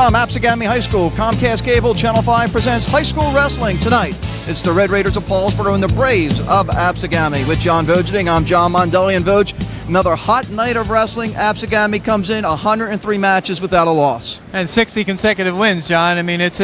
From Absegami High School, Comcast Cable Channel 5 presents high school wrestling tonight. It's the Red Raiders of Paulsboro and the Braves of Absegami. With John Vogeding, I'm John Mondelli, and Vog, another hot night of wrestling. Absegami comes in 103 matches without a loss. And 60 consecutive wins, John. I mean, it's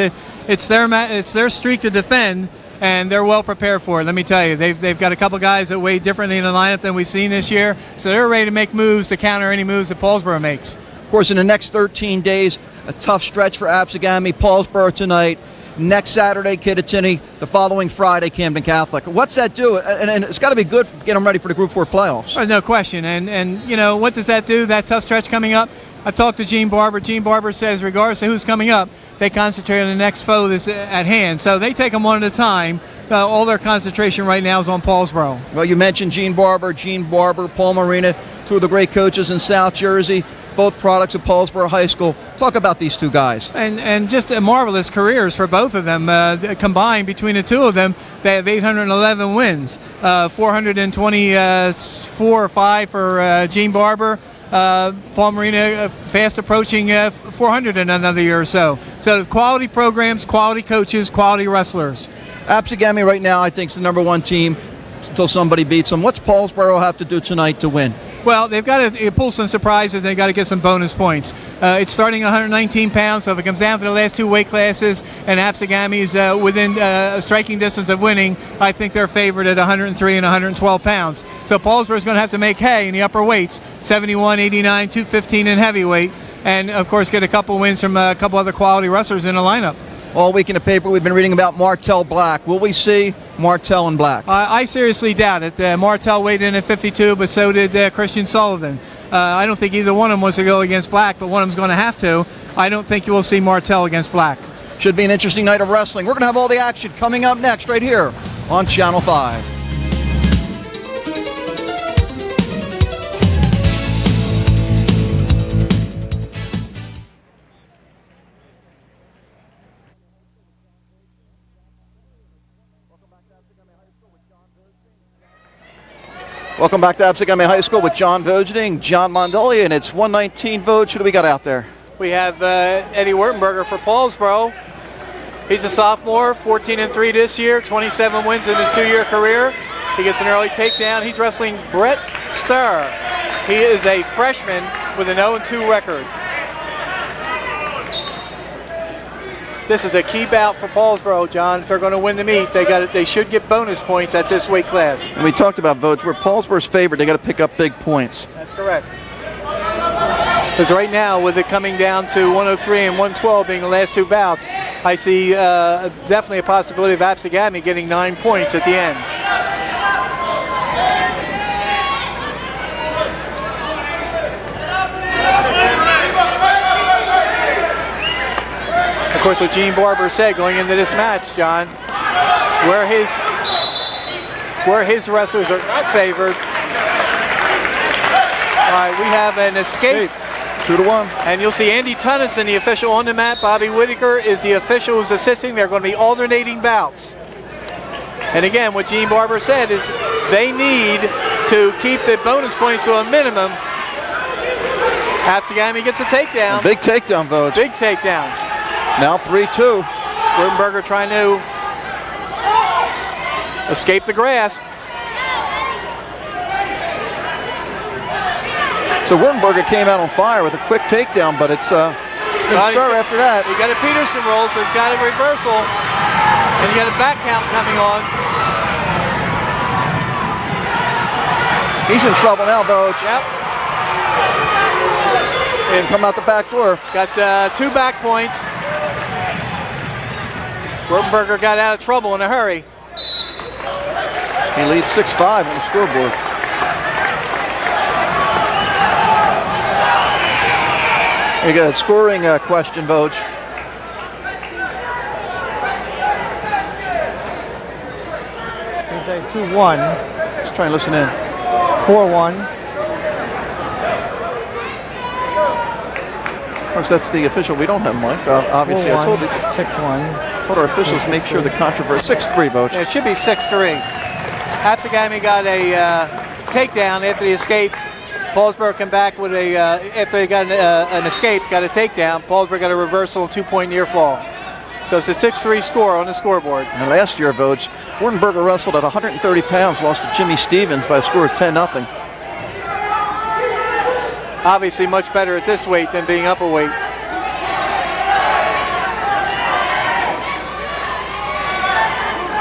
their streak to defend, and they're well prepared for it. Let me tell you, they've got a couple guys that weigh differently in the lineup than we've seen this year, so they're ready to make moves to counter any moves that Paulsboro makes. Of course, in the next 13 days, a tough stretch for Absegami. Paulsboro tonight. Next Saturday, Kittatinny. The following Friday, Camden Catholic. What's that do? And it's got to be good to get them ready for the Group 4 playoffs. No question. And you know, what does that do, that tough stretch coming up? I talked to Gene Barber. Gene Barber says regardless of who's coming up, they concentrate on the next foe that's at hand. So they take them one at a time. All their concentration right now is on Paulsboro. Well, you mentioned Gene Barber, Paul Marina, two of the great coaches in South Jersey, both products of Paulsboro High School. Talk about these two guys. And just marvelous careers for both of them. Combined between the two of them, they have 811 wins. 424 or 5 for Gene Barber. Paul Marina fast approaching 400 in another year or so. So quality programs, quality coaches, quality wrestlers. Absegami right now, I think, is the number one team until somebody beats them. What's Paulsboro have to do tonight to win? Well, they've got to pull some surprises. They've got to get some bonus points. It's starting at 119 pounds, so if it comes down to the last two weight classes and Absegami is within striking distance of winning, I think they're favored at 103 and 112 pounds. So Paulsboro's going to have to make hay in the upper weights, 71, 89, 215 in heavyweight, and, of course, get a couple wins from a couple other quality wrestlers in the lineup. All week in the paper, we've been reading about Martell Black. Will we see Martell and Black? I seriously doubt it. Martell weighed in at 52, but so did Christian Sullivan. I don't think either one of them wants to go against Black, but one of them's going to have to. I don't think you will see Martell against Black. Should be an interesting night of wrestling. We're going to have all the action coming up next right here on Channel 5. Welcome back to Absegami High School with John Vogeding, John Mondelli, and it's 119 Vog. Who do we got out there? We have Eddie Wurtenberger for Paulsboro. He's a sophomore, 14-3 this year, 27 wins in his 2-year career. He gets an early takedown. He's wrestling Brett Starr. He is a freshman with an 0-2 record. This is a key bout for Paulsboro, John. If they're going to win the meet, they should get bonus points at this weight class. And we talked about votes. Where Paulsboro's favored, they got to pick up big points. That's correct. Because right now, with it coming down to 103 and 112 being the last two bouts, I see definitely a possibility of Absegami getting 9 points at the end. Of course, what Gene Barber said going into this match, John, where his wrestlers are not favored. All right, we have an escape. 2-1. And you'll see Andy Tunnison, the official on the mat. Bobby Whitaker is the official who's assisting. They're going to be alternating bouts. And again, what Gene Barber said is they need to keep the bonus points to a minimum. Absegami gets a takedown. A big takedown, Vog. Big takedown. Now 3-2. Wurtenberger trying to escape the grasp. So Wurtenberger came out on fire with a quick takedown, but it's been Starr after that. He got a Peterson roll, so he's got a reversal. And he got a back count coming on. He's in trouble now, Vog. Yep. And come out the back door. Got 2 back points. Wurtenberger got out of trouble in a hurry. He leads 6-5 on the scoreboard. You got a scoring question, Vog. Okay, 2-1. Let's try and listen in. 4-1. Of course, that's the official. We don't have Mike. Obviously, I told 6-1. Told our officials make sure the controversy. 6-3 votes. Yeah, it should be 6-3. Absegami got a takedown after the escape. Paulsboro come back with a, after they got an escape, got a takedown. Paulsboro got a reversal and 2-point near fall. So it's a 6-3 score on the scoreboard. And last year, Vogt, Wurtenberger wrestled at 130 pounds, lost to Jimmy Stevens by a score of 10-0. Obviously much better at this weight than being upper weight.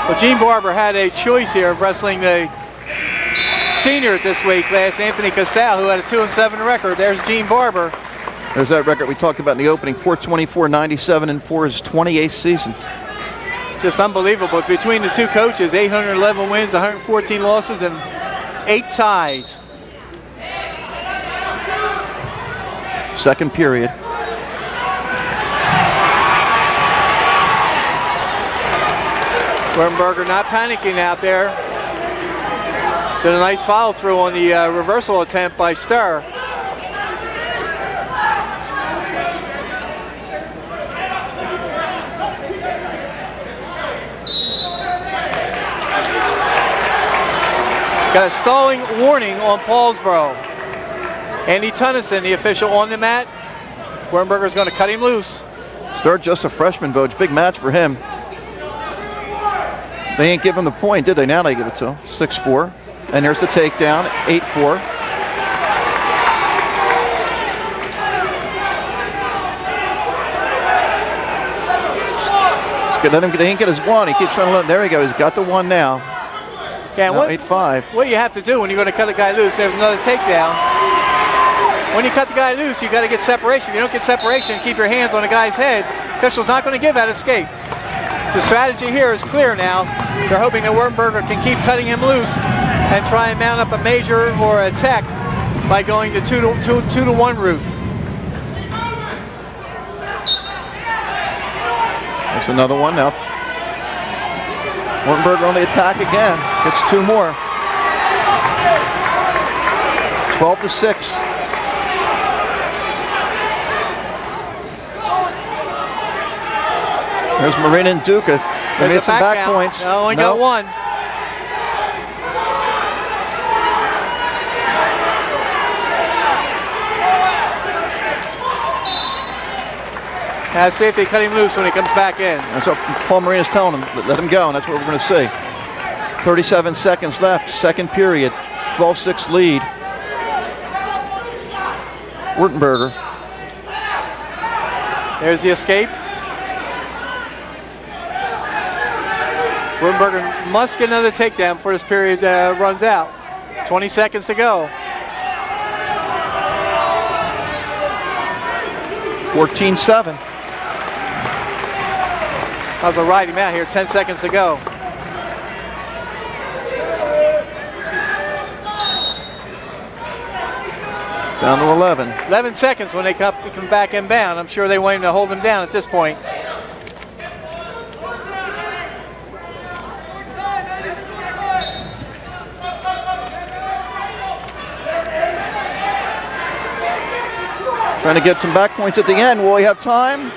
Well, Gene Barber had a choice here of wrestling the senior at this weight class, Anthony Casal, who had a 2-7 record. There's Gene Barber. There's that record we talked about in the opening, 424-97 and for his 28th season. Just unbelievable. Between the two coaches, 811 wins, 114 losses, and 8 ties. Second period. Wurtenberger not panicking out there. Did a nice follow through on the reversal attempt by Sturr. Got a stalling warning on Paulsboro. Andy Tunnison, the official on the mat. Wurtenberger's going to cut him loose. Sturr, just a freshman, Vogt. Big match for him. They ain't give him the point, did they? Now they give it to him. 6-4. And here's the takedown, 8-4. Let him, they ain't get his one. He keeps trying to let him. There he goes. He's got the one now. Yeah, now 8-5. What you have to do when you're going to cut a guy loose, there's another takedown. When you cut the guy loose, you got to get separation. If you don't get separation, keep your hands on the guy's head. Official's not going to give that escape. So strategy here is clear now. They're hoping that Wurtenberger can keep cutting him loose and try and mount up a major or a tech by going the 2-to-1 route. There's another one now. Wurtenberger on the attack again. Gets 2 more. 12-6. There's Marina and Duca. They made some back points. No, only got one. Let's see if they cut him loose when he comes back in. That's what Paul Marina's telling him. Let him go, and that's what we're going to see. 37 seconds left, second period. 12-6 lead. Wurtenberger. There's the escape. Wurtenberger must get another takedown before this period runs out. 20 seconds to go. 14-7. Might as well ride him out here. 10 seconds to go. Down to 11. 11 seconds when they come back inbound. I'm sure they want him to hold him down at this point. Trying to get some back points at the end. Will he have time?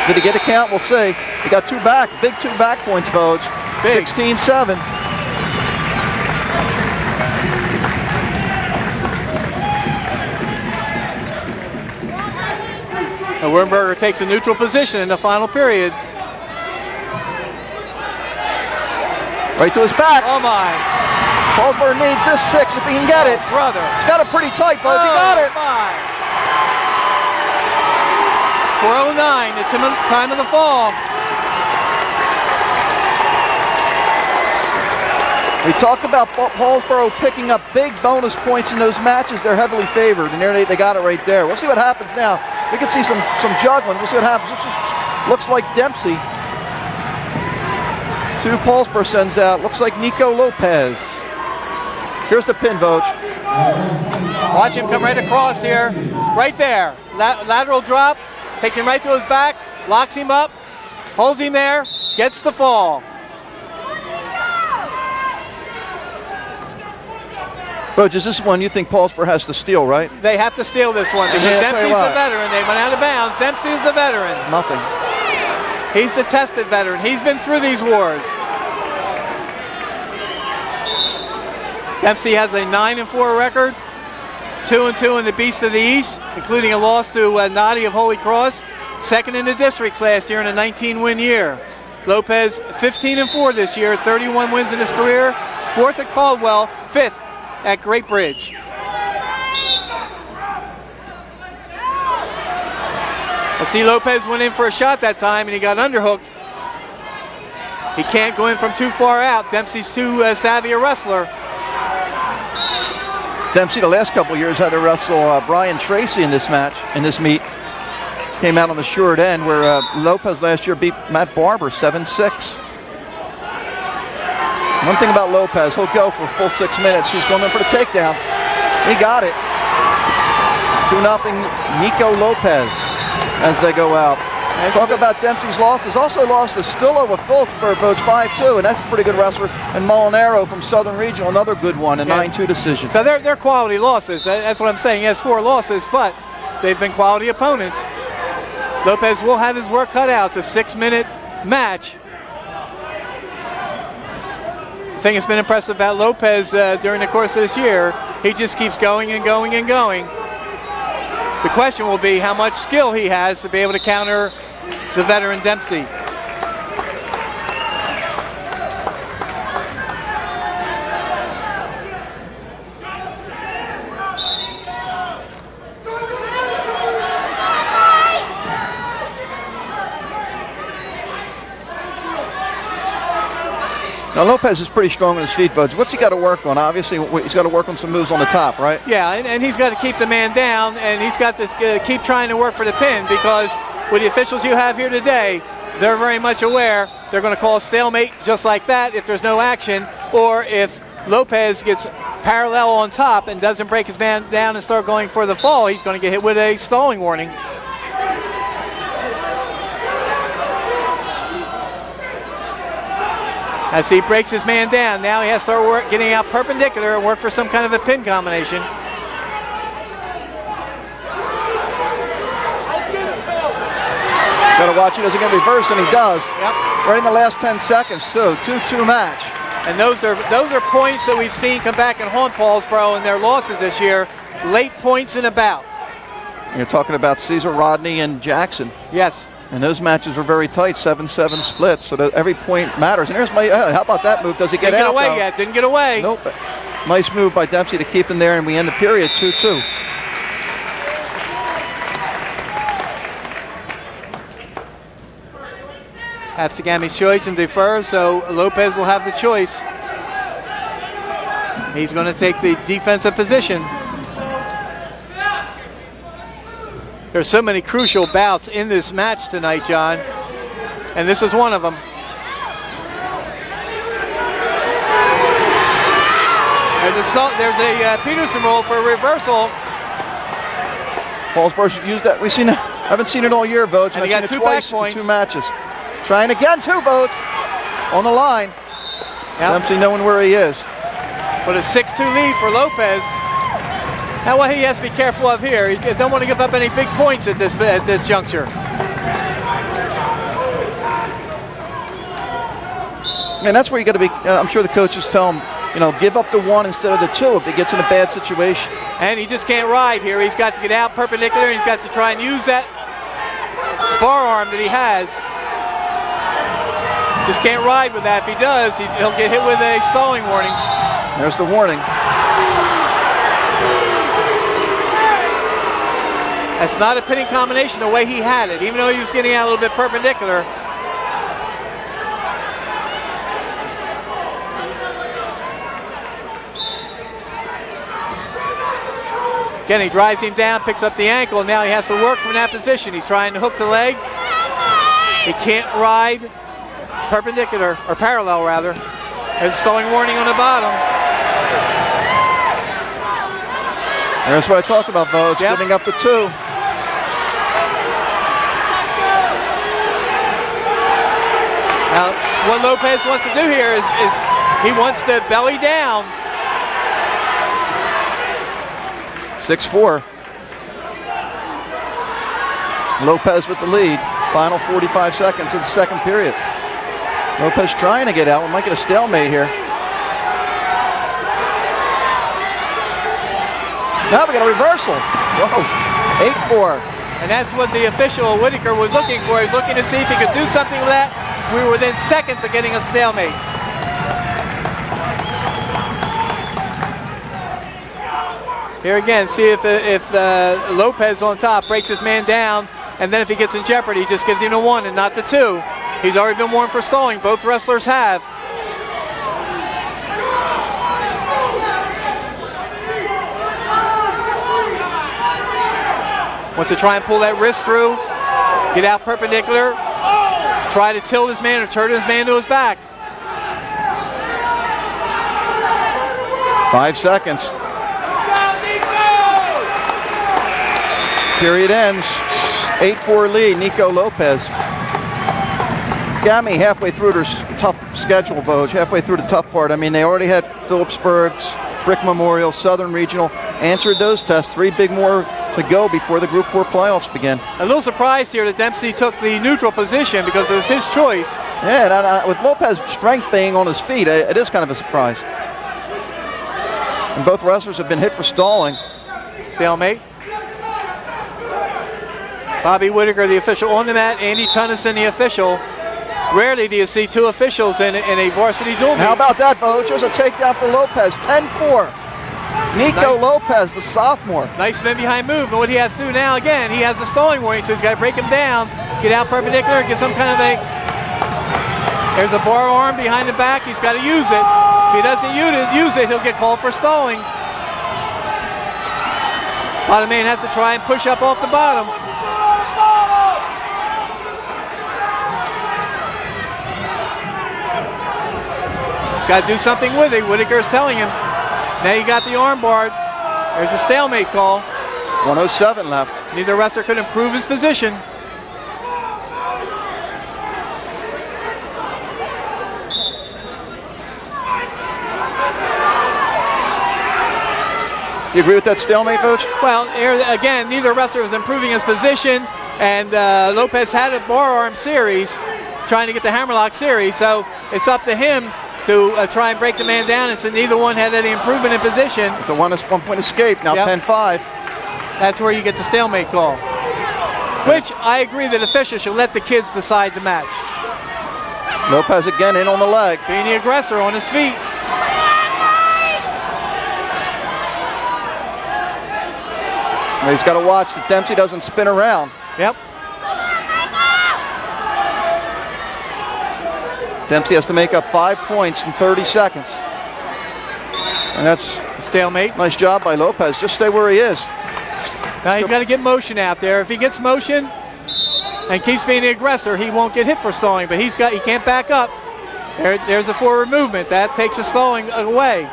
Did he get a count? We'll see. He got big two back points, Vogt. 16-7. Wurtenberger takes a neutral position in the final period. Right to his back. Oh my. Paulsboro needs this 6 if he can get it. Brother. He's got it pretty tight, Vogt. He got it. My. 4:09, the time of the fall. We talked about Paulsboro picking up big bonus points in those matches. They're heavily favored, and there they got it right there. We'll see what happens now. We can see some juggling. We'll see what happens. This just looks like Dempsey. 2 Paulsboro sends out. Looks like Nico Lopez. Here's the pin, Vogt. Watch him come right across here. Right there. Lateral drop. Takes him right to his back. Locks him up. Holds him there. Gets the fall. Vogt, is this one you think Paulsboro has to steal, right? They have to steal this one because Dempsey's the veteran. They went out of bounds. Dempsey's the veteran. Nothing. He's the tested veteran. He's been through these wars. Dempsey has a 9-4 record, 2-2 in the Beast of the East, including a loss to Noddy of Holy Cross, second in the districts last year in a 19-win year. Lopez 15-4 this year, 31 wins in his career, 4th at Caldwell, 5th at Great Bridge. I see Lopez went in for a shot that time and he got underhooked. He can't go in from too far out. Dempsey's too savvy a wrestler. Dempsey the last couple of years had to wrestle Brian Tracy in this match, in this meet. Came out on the short end where Lopez last year beat Matt Barber 7-6. One thing about Lopez, he'll go for a full 6 minutes. He's going in for the takedown. He got it. 2-0 Nico Lopez as they go out. Talk about Dempsey's losses. Also lost to Stillo with Fulk for Vogue 5-2, and that's a pretty good wrestler. And Molinaro from Southern Regional, another good one, a 9-2 decision. So they're quality losses. That's what I'm saying. He has 4 losses, but they've been quality opponents. Lopez will have his work cut out. It's a 6-minute match. The thing that's been impressive about Lopez during the course of this year, he just keeps going and going and going. The question will be how much skill he has to be able to counter the veteran Dempsey. Now Lopez is pretty strong on his feet, Vogue. What's he got to work on? Obviously, he's got to work on some moves on the top, right? Yeah, and he's got to keep the man down, and he's got to keep trying to work for the pin, because with the officials you have here today, they're very much aware they're going to call a stalemate just like that if there's no action, or if Lopez gets parallel on top and doesn't break his man down and start going for the fall, he's going to get hit with a stalling warning. As he breaks his man down, now he has to start getting out perpendicular and work for some kind of a pin combination. Got to watch he doesn't get reversed, and he does. Yep. Right in the last 10 seconds, too. 2-2 match. And those are points that we've seen come back and haunt Paulsboro in their losses this year. Late points in a bout. You're talking about Caesar, Rodney, and Jackson. Yes. And those matches were very tight, 7-7 splits, so that every point matters. And here's my, how about that move? Does he get Didn't out? Didn't get away yet, didn't get away. Nope. Nice move by Dempsey to keep him there, and we end the period 2-2. Absegami's choice and defer, so Lopez will have the choice. He's going to take the defensive position. There's so many crucial bouts in this match tonight, John, and this is one of them. There's a Peterson roll for a reversal. Paulsboro should use that. Haven't seen it all year, Vogue. And he got 2 back points. 2 matches. Trying again, 2 Vogue on the line. Yep. Dempsey knowing where he is. But a 6-2 lead for Lopez. Now what he has to be careful of here, he don't want to give up any big points at this juncture. And that's where you got to be, I'm sure the coaches tell him, give up the 1 instead of the 2 if he gets in a bad situation. And he just can't ride here. He's got to get out perpendicular, and he's got to try and use that bar arm that he has. Just can't ride with that. If he does, he'll get hit with a stalling warning. There's the warning. That's not a pinning combination the way he had it, even though he was getting out a little bit perpendicular. Again, he drives him down, picks up the ankle, and now he has to work from that position. He's trying to hook the leg. He can't ride perpendicular, or parallel rather. There's a stalling warning on the bottom. There's what I talked about, Vogue, giving up the 2. Now, what Lopez wants to do here is he wants to belly down. 6-4. Lopez with the lead. Final 45 seconds of the second period. Lopez trying to get out. We might get a stalemate here. Now we got a reversal. Whoa, 8-4. And that's what the official, Whitaker, was looking for. He's looking to see if he could do something with that. We were within seconds of getting a stalemate. Here again, see if Lopez on top breaks his man down, and then if he gets in jeopardy, he just gives him a 1 and not the 2. He's already been warned for stalling. Both wrestlers have. Wants to try and pull that wrist through, get out perpendicular, try to tilt his man or turn his man to his back. 5 seconds. Period ends. 8-4 lead, Nico Lopez. Gami halfway through their tough schedule, Voj, halfway through the tough part. I mean, they already had Phillipsburg, Brick Memorial, Southern Regional, answered those tests. 3 big more to go before the Group 4 playoffs begin. A little surprised here that Dempsey took the neutral position because it was his choice. Yeah, and with Lopez's strength being on his feet, it is kind of a surprise. And both wrestlers have been hit for stalling. Stalemate. Bobby Whitaker, the official on the mat. Andy Tunnison, the official. Rarely do you see 2 officials in a varsity duel. How about that, Voj? There's a takedown for Lopez. 10-4. Nico Lopez, the sophomore. Nice spin behind move, but what he has to do now, again, he has the stalling warning, so he's got to break him down, get out perpendicular, get some kind of a... There's a bar arm behind the back. He's got to use it. If he doesn't use it, he'll get called for stalling. Bottom man has to try and push up off the bottom. He's got to do something with it. Whitaker's telling him. Now you got the arm bar. There's a stalemate call. 107 left. Neither wrestler could improve his position. You agree with that stalemate, Coach? Well, here again, neither wrestler was improving his position, and Lopez had a bar arm series, trying to get the hammerlock series, so it's up to him to try and break the man down, and so neither one had any improvement in position. It's a 1-point escape, now Yep. 10-5. That's where you get the stalemate call, which I agree that officials should let the kids decide the match. Lopez again in on the leg. Being the aggressor on his feet. He's got to watch that Dempsey doesn't spin around. Yep. Dempsey has to make up 5 points in 30 seconds. And that's a stalemate. Nice job by Lopez. Just stay where he is. Now he's got to get motion out there. If he gets motion and keeps being the aggressor, he won't get hit for stalling, but he can't back up. There's a forward movement. That takes the stalling away.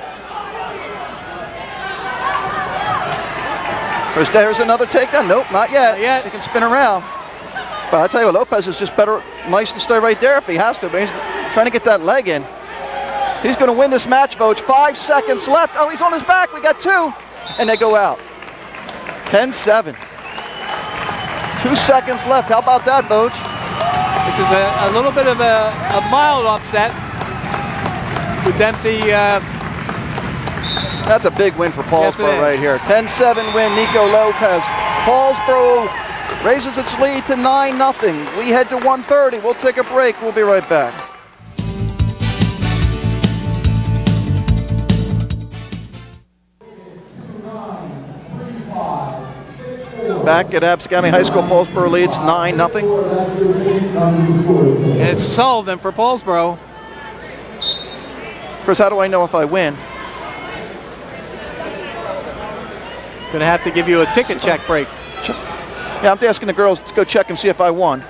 There's another takedown. Nope, not yet. Not yet. He can spin around. But I tell you what, Lopez is just better, nice to stay right there if he has to, but he's trying to get that leg in. He's going to win this match, Voj. 5 seconds left. Oh, he's on his back. We got 2. And they go out. 10-7. 2 seconds left. How about that, Voj? This is a little bit of a mild upset with Dempsey. That's a big win for Paulsboro right here. 10-7 win, Nico Lopez. Paulsboro raises its lead to 9-0. We head to 1:30. We'll take a break. We'll be right back. Back at Absegami High School, Paulsboro leads 9-0. And it's Sullivan for Paulsboro. Chris, how do I know if I win? Gonna have to give you a ticket check break. Yeah, I'm asking the girls to go check and see if I won.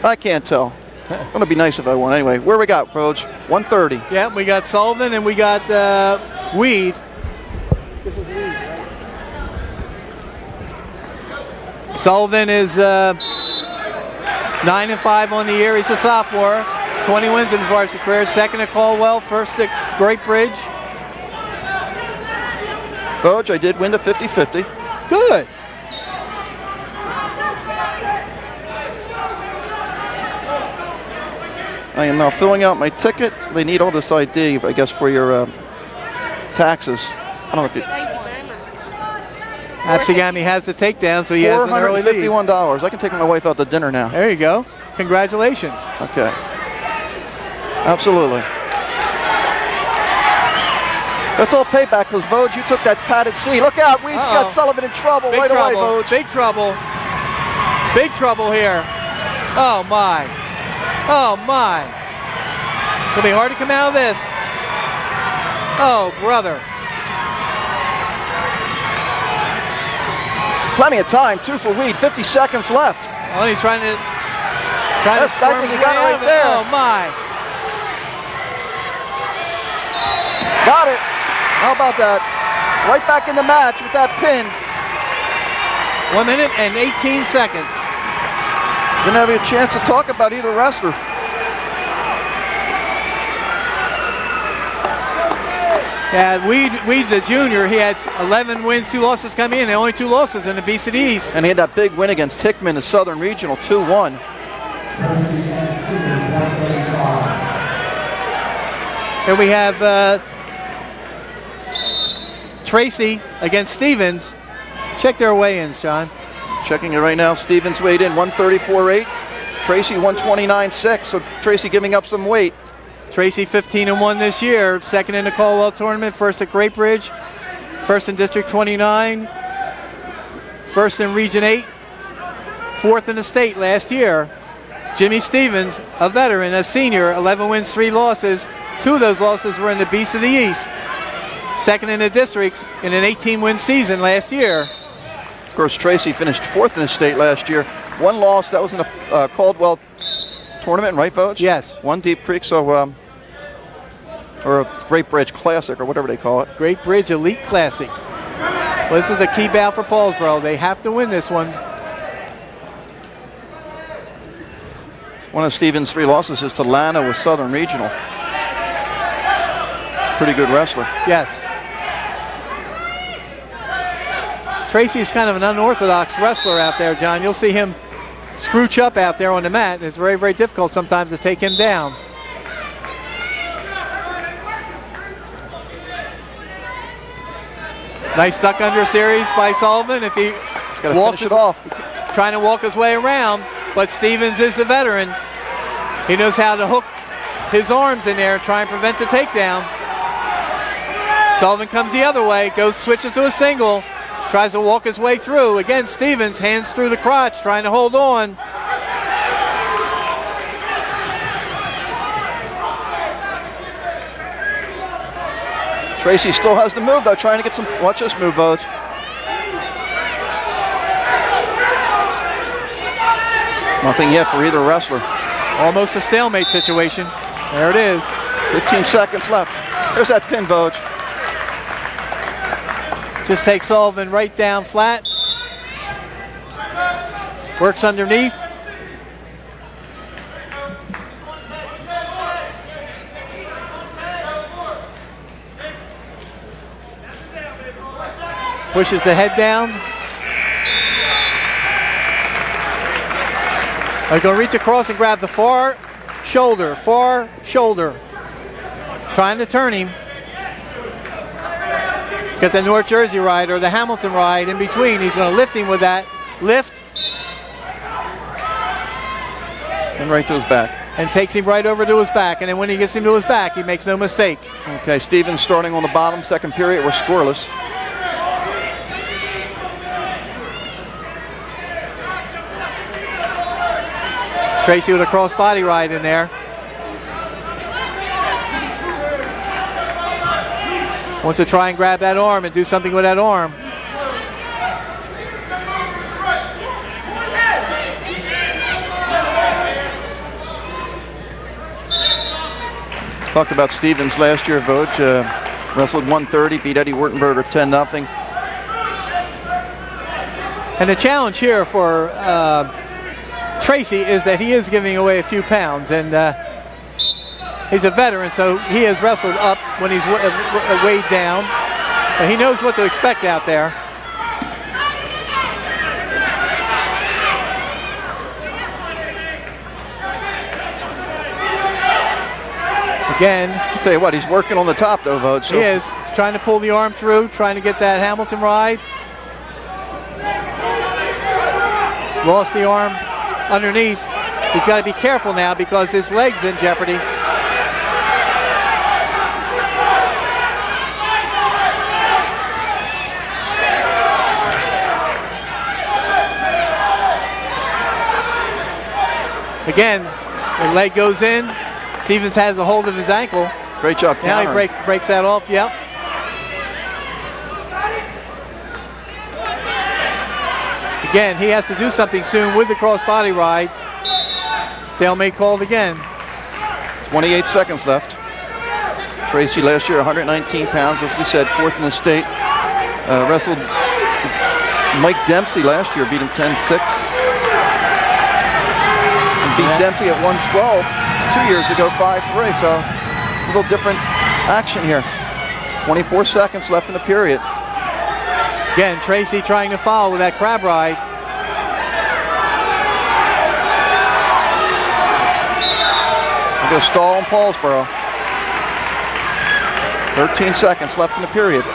I can't tell. It's gonna be nice if I won. Anyway, where we got, Rhodes? 1:30. Yeah, we got Sullivan and we got Weed. This is Weed, right? Sullivan is 9-5 on the year. He's a sophomore. 20 wins in his varsity career. Second at Caldwell, first at Great Bridge. Voj, I did win the 50-50. Good. I am now filling out my ticket. They need all this ID, I guess, for your taxes. I don't know if you... Absegami has the takedown, so he has an early lead. $451. I can take my wife out to dinner now. There you go. Congratulations. Okay. Absolutely. That's all payback, because Vogue, you took that padded C. Look out, Weeds got Sullivan in trouble right away, Vogue. Big trouble. Big trouble here. Oh, my. Oh, my. It'll be hard to come out of this. Oh, brother. Plenty of time, 2 for Weed, 50 seconds left. Oh, he's trying to I think he got it right there. Oh, my. Got it. How about that? Right back in the match with that pin. 1 minute and 18 seconds. Didn't have a chance to talk about either wrestler. Yeah, Weeds a junior. He had 11 wins, 2 losses coming in, and only 2 losses in the Beast of the East. And he had that big win against Hickman, the Southern Regional, 2-1. Here we have Tracy against Stevens. Check their weigh-ins, John. Checking it right now. Stevens weighed in 134.8. Tracy 129.6. So Tracy giving up some weight. Tracy 15-1 this year. Second in the Caldwell tournament. First at Great Bridge. First in District 29. First in Region 8. Fourth in the state last year. Jimmy Stevens, a veteran, a senior, 11 wins, 3 losses. 2 of those losses were in the Beast of the East. Second in the districts in an 18-win season last year. Of course, Tracy finished 4th in the state last year. 1 loss, that was in a Caldwell tournament, right, Vogue? Yes. 1 Deep Creek, so or a Great Bridge Classic, or whatever they call it. Great Bridge Elite Classic. Well, this is a key bout for Paulsboro. They have to win this one. One of Stevens' 3 losses is to Lana with Southern Regional. Pretty good wrestler. Yes. Tracy's kind of an unorthodox wrestler out there, John. You'll see him scrooch up out there on the mat, and it's very, very difficult sometimes to take him down. Nice duck under series by Sullivan. If he walks it off, trying to walk his way around, but Stevens is a veteran. He knows how to hook his arms in there and try and prevent the takedown. Sullivan comes the other way, switches to a single, tries to walk his way through. Again, Stevens, hands through the crotch, trying to hold on. Tracy still has the move, though, trying to get some. Watch this move, Vogue. Nothing yet for either wrestler. Almost a stalemate situation. There it is. 15 seconds left. There's that pin, Vogue. Just takes Sullivan right down flat. Works underneath. Pushes the head down. They're going to reach across and grab the far shoulder. Trying to turn him. He's got the North Jersey ride or the Hamilton ride in between. He's going to lift him with that. Lift. And right to his back. And takes him right over to his back. And then when he gets him to his back, he makes no mistake. Okay, Stevens starting on the bottom. Second period, we're scoreless. Tracy with a cross body ride in there. Wants to try and grab that arm and do something with that arm. Talked about Stevens last year, Vogue. Wrestled 130, beat Eddie Wurtenberger 10-0. And the challenge here for Tracy is that he is giving away a few pounds, and he's a veteran, so he has wrestled up when he's weighed down. But he knows what to expect out there. Again, I'll tell you what, he's working on the top though, Vogue. So. He is trying to pull the arm through, trying to get that Hamilton ride. Lost the arm underneath. He's got to be careful now because his leg's in jeopardy. Again, the leg goes in. Stevens has a hold of his ankle. Great job Now countering. he breaks that off. Yep. Again, he has to do something soon with the cross-body ride. Stalemate called again. 28 seconds left. Tracy last year, 119 pounds, as we said, fourth in the state. Wrestled Mike Dempsey last year, beat him 10-6. And beat Dempsey at 112 2 years ago, 5-3. So a little different action here. 24 seconds left in the period. Again, Tracy trying to follow with that crab ride. Go stall in Paulsboro. 13 seconds left in the period.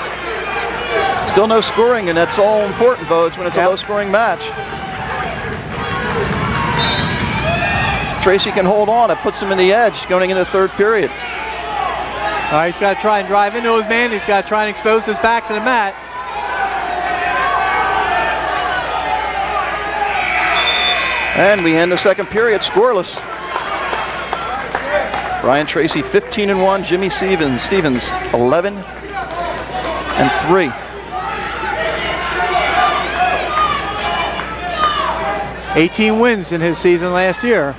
Still no scoring, and that's all important, Vogue, when it's a low-scoring match. If Tracy can hold on, it puts him in the edge going into the third period. All right, he's got to try and drive into his man. He's got to try and expose his back to the mat. And we end the second period scoreless. Brian Tracy 15-1, Jimmy Stevens 11-3. $18 wins in his season last year.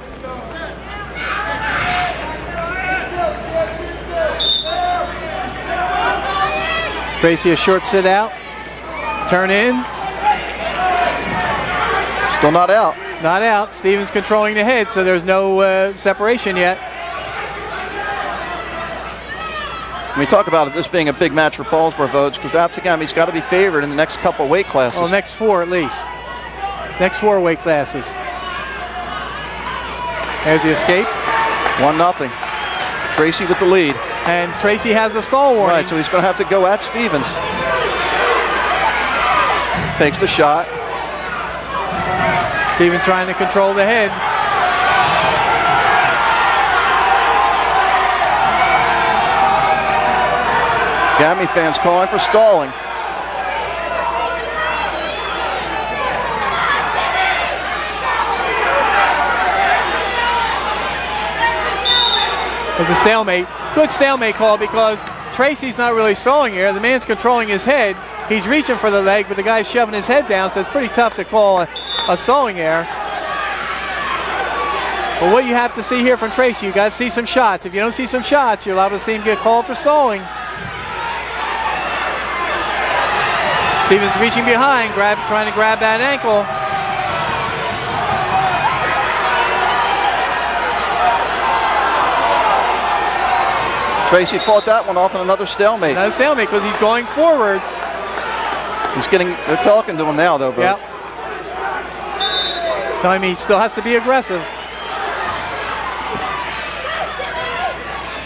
Tracy a short sit out, turn in. Still not out. Not out. Stevens controlling the head, so there's no separation yet. We talk about this being a big match for Paulsboro, votes, because Absegami's got to be favored in the next couple weight classes. Well, next four at least. Next four weight classes. There's the escape. 1-0. Tracy with the lead. And Tracy has a stall warning. Right, so he's going to have to go at Stevens. Takes the shot. Stevens trying to control the head. Gami fans calling for stalling. It was a stalemate. Good stalemate call because Tracy's not really stalling here. The man's controlling his head. He's reaching for the leg, but the guy's shoving his head down, so it's pretty tough to call a stalling error. But what you have to see here from Tracy, you got to see some shots. If you don't see some shots, you're liable to see him get called for stalling. Stevens reaching behind, trying to grab that ankle. Tracy fought that one off in another stalemate. Another stalemate because he's going forward. They're talking to him now though, Butch. Yep. Telling me he still has to be aggressive.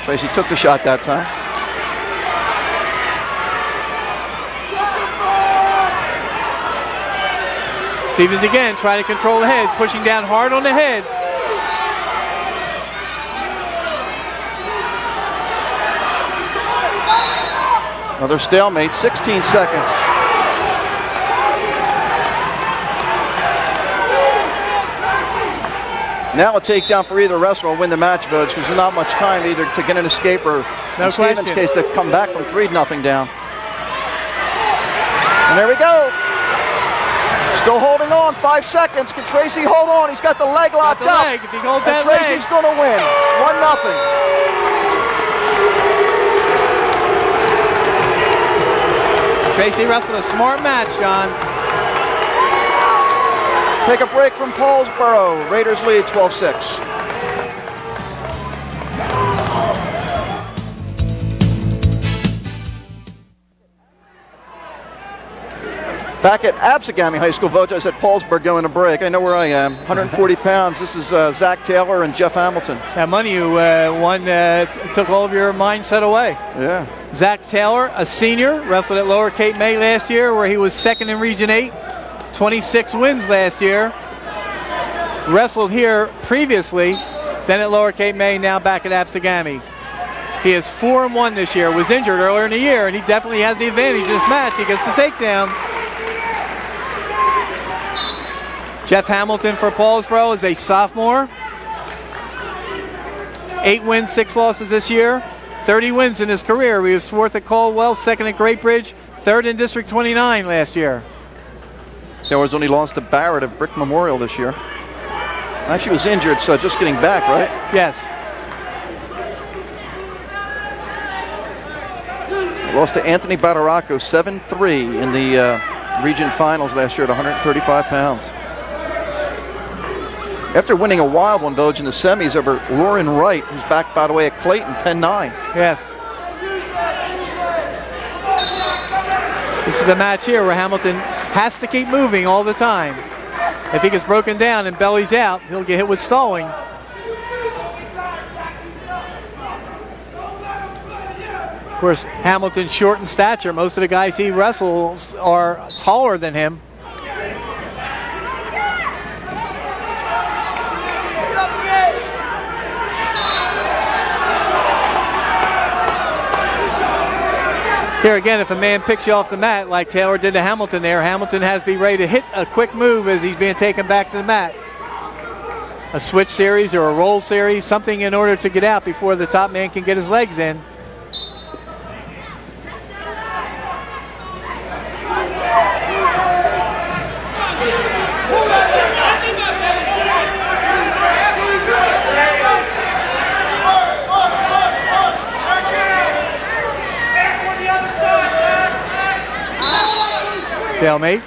Tracy took the shot that time. Stevens again trying to control the head, pushing down hard on the head. Another stalemate, 16 seconds. Now a takedown for either wrestler will win the match, votes, because there's not much time either to get an escape or, no in Stevens' question, case, to come back from 3-0 down. And there we go. Still holding on, 5 seconds. Can Tracy hold on? He's got the leg locked up. Leg. If he holds and that Tracy's going to win, 1-0. Tracy wrestled a smart match, John. Take a break from Paulsboro. Raiders lead 12-6. Back at Absegami High School, Vote, I said Paulsboro going to break. I know where I am. 140 pounds. This is Zach Taylor and Jeff Hamilton. That money you won took all of your mindset away. Yeah. Zach Taylor, a senior, wrestled at Lower Cape May last year where he was second in Region 8. 26 wins last year. wrestled here previously, then at Lower Cape May, now back at Absegami. He is 4-1 this year, was injured earlier in the year, and he definitely has the advantage in this match. He gets the takedown. Jeff Hamilton for Paulsboro is a sophomore. 8 wins, 6 losses this year. 30 wins in his career. He was 4th at Caldwell, 2nd at Great Bridge, 3rd in District 29 last year. Taylor's only lost to Barrett at Brick Memorial this year. Actually was injured, so just getting back, right? Yes. Lost to Anthony Badaracco 7-3 in the region finals last year at 135 pounds. After winning a wild one, Vogue, in the semis over Lauren Wright, who's back, by the way, at Clayton, 10-9. Yes. This is a match here where Hamilton has to keep moving all the time. If he gets broken down and bellies out, he'll get hit with stalling. Of course, Hamilton's short in stature. Most of the guys he wrestles are taller than him. Here again, if a man picks you off the mat like Taylor did to Hamilton there, Hamilton has to be ready to hit a quick move as he's being taken back to the mat. A switch series or a roll series, something in order to get out before the top man can get his legs in. Stalemate.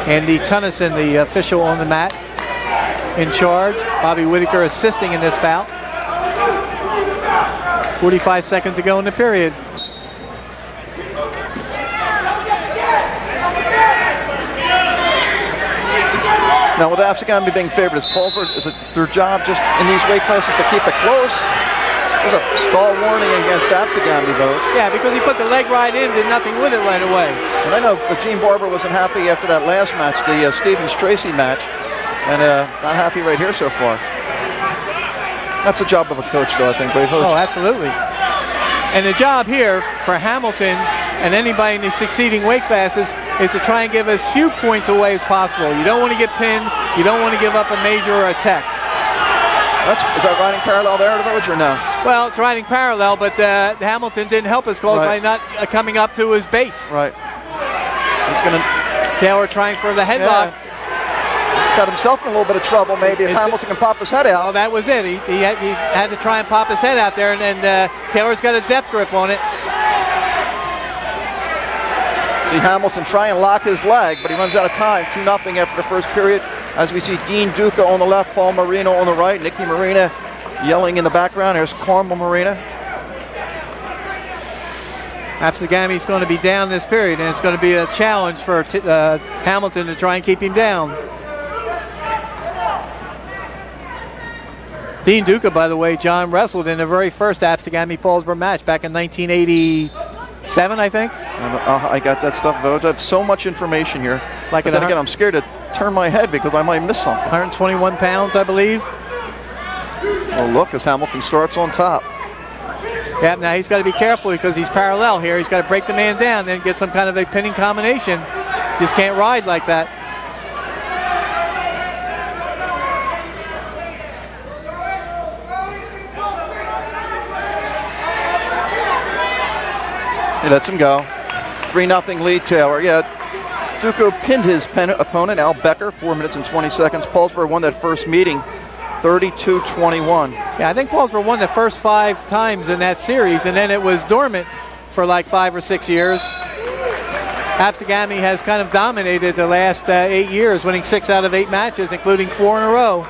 Andy Tunnison, the official on the mat, in charge. Bobby Whitaker assisting in this bout. 45 seconds to go in the period. Now, with Absegami being favored as Paulsboro, is it their job just in these weight classes to keep it close? There's a stall warning against Absegami, though. Yeah, because he put the leg right in, did nothing with it right away. And I know that Gene Barber wasn't happy after that last match, the Stevens-Tracy match, and not happy right here so far. That's the job of a coach, though, I think. Oh, absolutely. And the job here for Hamilton and anybody in the succeeding weight classes is to try and give as few points away as possible. You don't want to get pinned. You don't want to give up a major or a tech. Is that riding parallel there, Vogue, or no? Well, it's riding parallel, but Hamilton didn't help his cause by not coming up to his base. Right. He's going to... Taylor trying for the headlock. Yeah. He's got himself in a little bit of trouble, maybe, if Hamilton can pop his head out. Oh, that was it. He had to try and pop his head out there, and then Taylor's got a death grip on it. See Hamilton try and lock his leg, but he runs out of time. 2-0 after the first period. As we see Dean Duca on the left, Paul Marino on the right, Nikki Marina yelling in the background. There's Carmel Marina. Absegami's going to be down this period, and it's going to be a challenge for Hamilton to try and keep him down. Dean Duca, by the way, John, wrestled in the very first Absegami-Paulsboro match back in 1987, I think. I got that stuff, Vogue. I have so much information here. Like but then again, I'm scared to turn my head because I might miss something. 121 pounds, I believe. Well, look, as Hamilton starts on top. Yeah, now he's got to be careful because he's parallel here. He's got to break the man down, then get some kind of a pinning combination. Just can't ride like that. He lets him go. 3-0 lead, Taylor. Yeah, Duco pinned his opponent, Al Becker, 4 minutes and 20 seconds. Paulsboro won that first meeting, 32-21. Yeah, I think Paulsboro won the first 5 times in that series, and then it was dormant for like 5 or 6 years. Absegami has kind of dominated the last 8 years, winning 6 out of 8 matches, including 4 in a row.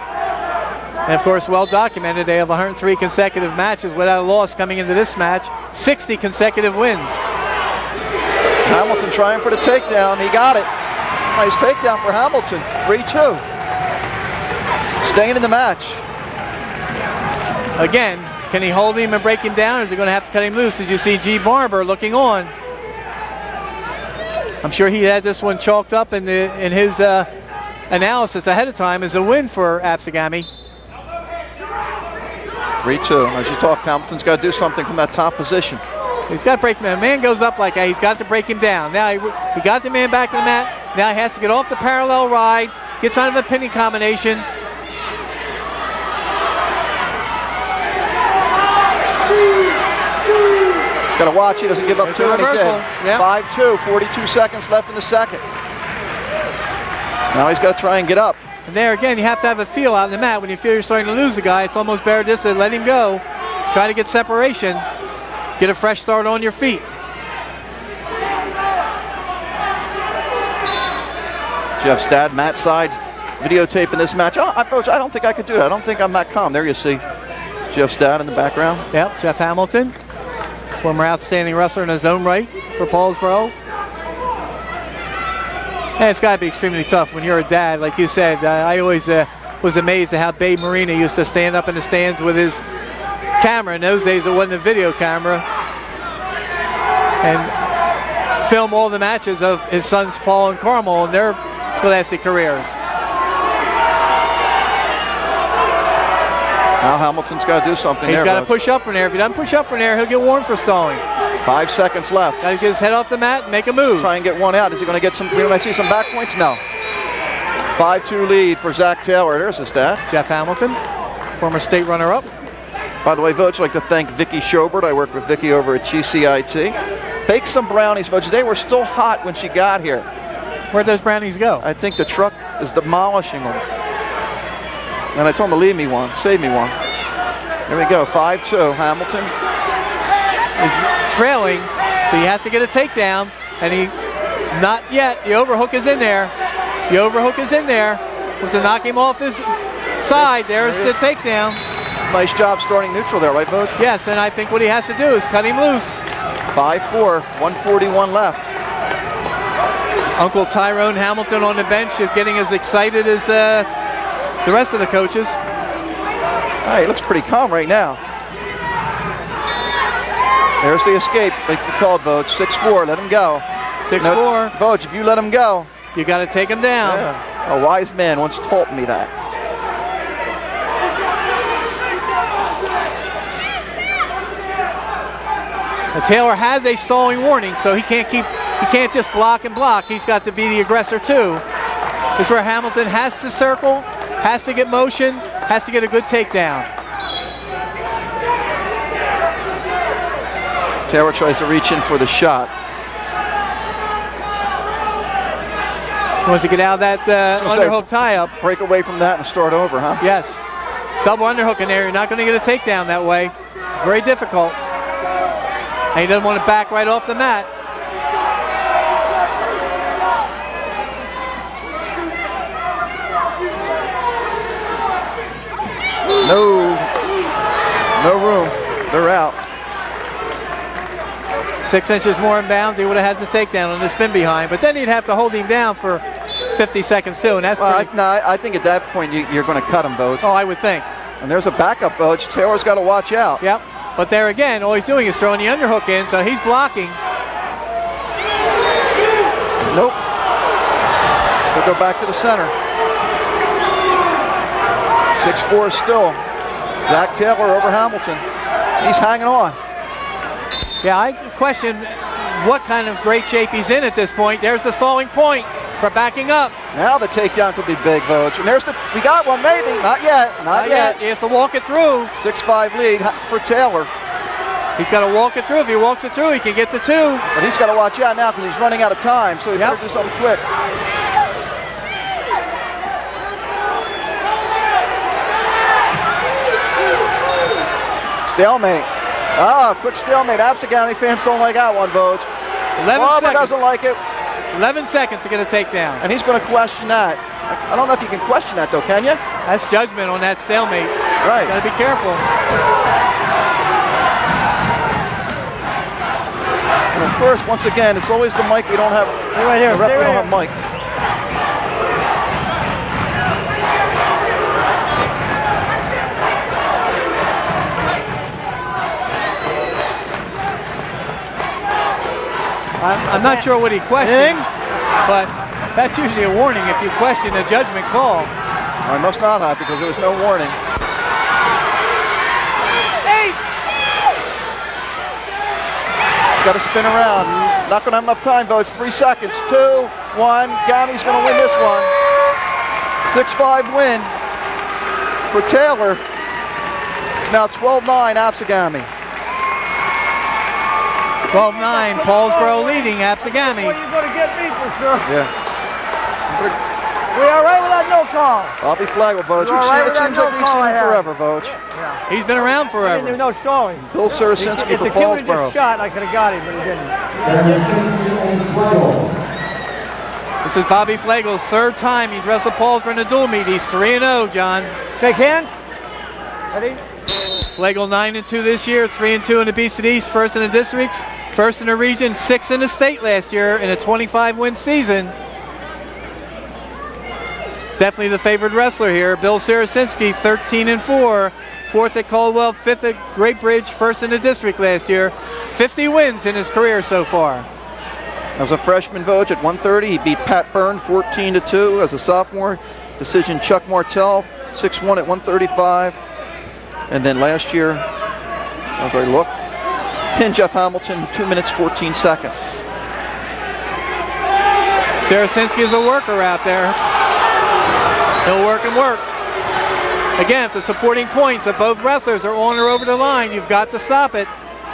And of course, well documented, they have 103 consecutive matches without a loss coming into this match, 60 consecutive wins. Hamilton trying for the takedown. He got it. Nice takedown for Hamilton. 3-2. Staying in the match. Again, can he hold him and break him down, or is he going to have to cut him loose? As you see G. Barber looking on. I'm sure he had this one chalked up in his analysis ahead of time as a win for Absegami. 3-2. As you talked, Hamilton's got to do something from that top position. He's got to break him. The man goes up like that. He's got to break him down. Now he got the man back to the mat. Now he has to get off the parallel ride. Gets out of a pinning combination. Got to watch. He doesn't give up There's too a many. reversal. Yep. 5-2. 42 seconds left in the second. Now he's got to try and get up. And there again, you have to have a feel out in the mat. When you feel you're starting to lose the guy, it's almost better just to let him go. Try to get separation. Get a fresh start on your feet. Jeff Stad, mat side, videotaping this match. Coach, I don't think I could do it. I don't think I'm that calm. There you see Jeff Stad in the background. Yep, Jeff Hamilton, former outstanding wrestler in his own right for Paulsboro. And it's got to be extremely tough when you're a dad. Like you said, I always was amazed at how Babe Marina used to stand up in the stands with his camera. In those days, it wasn't a video camera. And film all the matches of his sons Paul and Carmel in their scholastic careers. Now Hamilton's got to do something. He's got to push up from there. If he doesn't push up from there, he'll get warned for stalling. 5 seconds left. Got to get his head off the mat and make a move. Try and get one out. Is he going to get some? We might see some back points. No. 5-2 lead for Zach Taylor. There's his stat. Jeff Hamilton, former state runner-up. By the way, Voch, I'd like to thank Vicky Schobert. I worked with Vicky over at GCIT. Bake some brownies, Voch. They were still hot when she got here. Where'd those brownies go? I think the truck is demolishing them. And I told him to leave me one, save me one. Here we go, 5-2. Hamilton is trailing, so he has to get a takedown, and he, not yet. The overhook is in there. The overhook is in there. Was to knock him off his side. There's the takedown. Nice job starting neutral there, right, Voch? Yes, and I think what he has to do is cut him loose. 5-4, 141 left. Uncle Tyrone Hamilton on the bench is getting as excited as the rest of the coaches. He looks pretty calm right now. There's the escape, like you called, Voch. 6-4, let him go. 6-4. No, Voch, if you let him go, you got to take him down. Yeah. A wise man once taught me that. Now, Taylor has a stalling warning, so he can't just block and block. He's got to be the aggressor too. This is where Hamilton has to circle, has to get motion, has to get a good takedown. Taylor tries to reach in for the shot. He wants to get out of that underhook tie-up. Break away from that and start over, huh? Yes. Double underhook in there. You're not going to get a takedown that way. Very difficult. And he doesn't want to back right off the mat. No room. They're out. 6 inches more in bounds, he would have had the takedown on the spin behind, but then he'd have to hold him down for 50 seconds too, and that's I think at that point you're going to cut him, Voch. Oh, I would think. And there's a backup, Voch. Taylor's got to watch out. Yep. But there again, all he's doing is throwing the underhook in, so he's blocking. Nope. Still go back to the center. 6-4 still. Zach Taylor over Hamilton. He's hanging on. Yeah, I question what kind of great shape he's in at this point. There's the stalling point for backing up. Now the takedown could be big, Voch. And we got one maybe. Not yet. Not yet. He has to walk it through. 6-5 lead for Taylor. He's got to walk it through. If he walks it through, he can get to 2. But he's got to watch out now because he's running out of time, so he better do something quick. Stalemate. Quick stalemate. Absegami fans don't like that one, Voch. 11 seconds. Doesn't like it. 11 seconds to get a takedown. And he's going to question that. I don't know if you can question that, though, can you? That's judgment on that stalemate. Right. Got to be careful. And of course, once again, it's always the mic we don't have. Stay right here. The ref Stay we right don't have mic. I'm not sure what he questioned. but that's usually a warning if you question a judgment call. I must not have because there was no warning. He's got to spin around. Not going to have enough time, though. It's 3 seconds. 2, 1. Gami's going to win this one. 6-5 win for Taylor. It's now 12-9 Absegami. 12-9, Paulsboro leading Absegami. What are you going to get me for, sir? Yeah. We all right with that no call? I'll be flagged with Vogue. You all right with It that seems no like we've call seen I him had? forever, Vogue. Yeah. He's been around I didn't forever. even know stalling. Bill Sarasinski If for the kid would have Paulsboro. just shot, I could have got him, but he didn't. This is Bobby Flagle's third time he's wrestled Paulsboro in a dual meet. He's 3-0, John. Shake hands. Ready? Flagle 9-2 this year, 3-2 in the Beast East, first in the districts, first in the region, 6th in the state last year in a 25-win season. Definitely the favored wrestler here. Bill Sarasinski, 13-4, 4th at Caldwell, 5th at Great Bridge, 1st in the district last year. 50 wins in his career so far. As a freshman, Vogue, at 130, he beat Pat Byrne 14-2. As a sophomore, decision Chuck Martell 6-1 at 135. And then last year, as I look, pinned Jeff Hamilton 2 minutes 14 seconds. Sarasinski is a worker out there. He'll work and work. Again, if the supporting points of both wrestlers are on or over the line, you've got to stop it.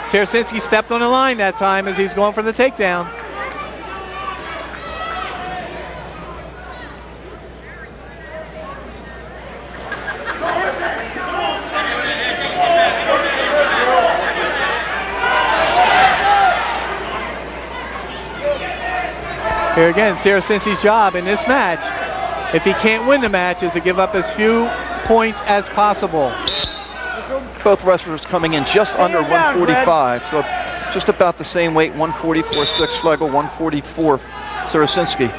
Sarasinski stepped on the line that time as he's going for the takedown. Here again, Sarasinski's job in this match, if he can't win the match, is to give up as few points as possible. Both wrestlers coming in just under 145, so just about the same weight, 144-6 Flegel, 144 Sarasinski.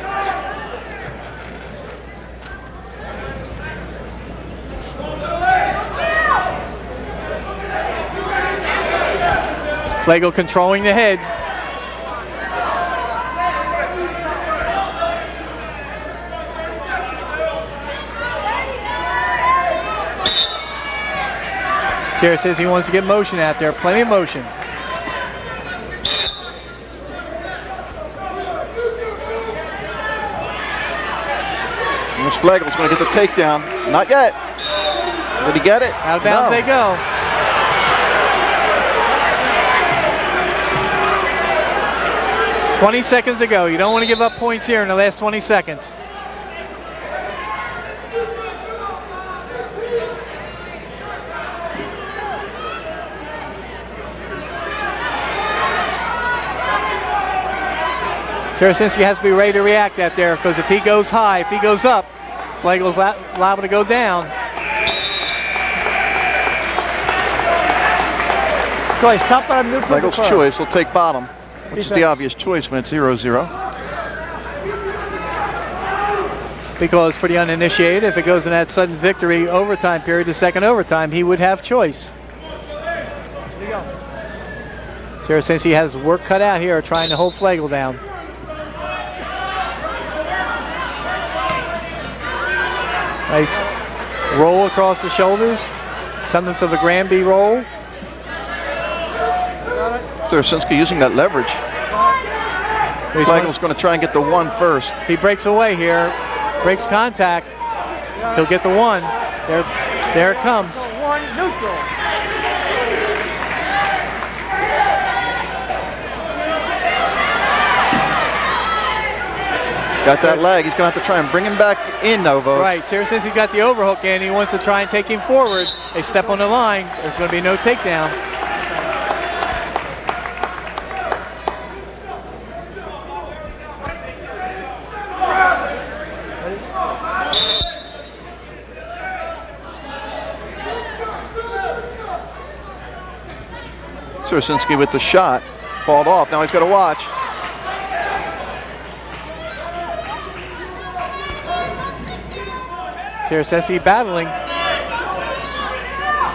Flegel controlling the head. Sarah says he wants to get motion out there, plenty of motion. Here's Flegel's going to get the takedown. Not yet. Did he get it? Out of bounds they go. $20 seconds to go. You don't want to give up points here in the last 20 seconds. Sarasinski has to be ready to react out there because if he goes high, if he goes up, Flegel's liable to go down. Choice, top bottom, neutral. Flegel's choice will take bottom, which is the obvious choice when it's 0-0. Because for the uninitiated, if it goes in that sudden victory overtime period, the second overtime, he would have choice. Sarasinski has work cut out here trying to hold Flegel down. Nice roll across the shoulders. Semblance of a Granby roll. Sarasinski using that leverage. Flegel's going to try and get the one first. If he breaks away here, breaks contact, he'll get the one. There it comes. One, neutral. Got that leg. He's going to have to try and bring him back in, though, Vogue. Right. Sarasinski got the overhook in. He wants to try and take him forward. They step on the line. There's going to be no takedown. Sarasinski with the shot. Falled off. Now he's got to watch. Sarasinski battling.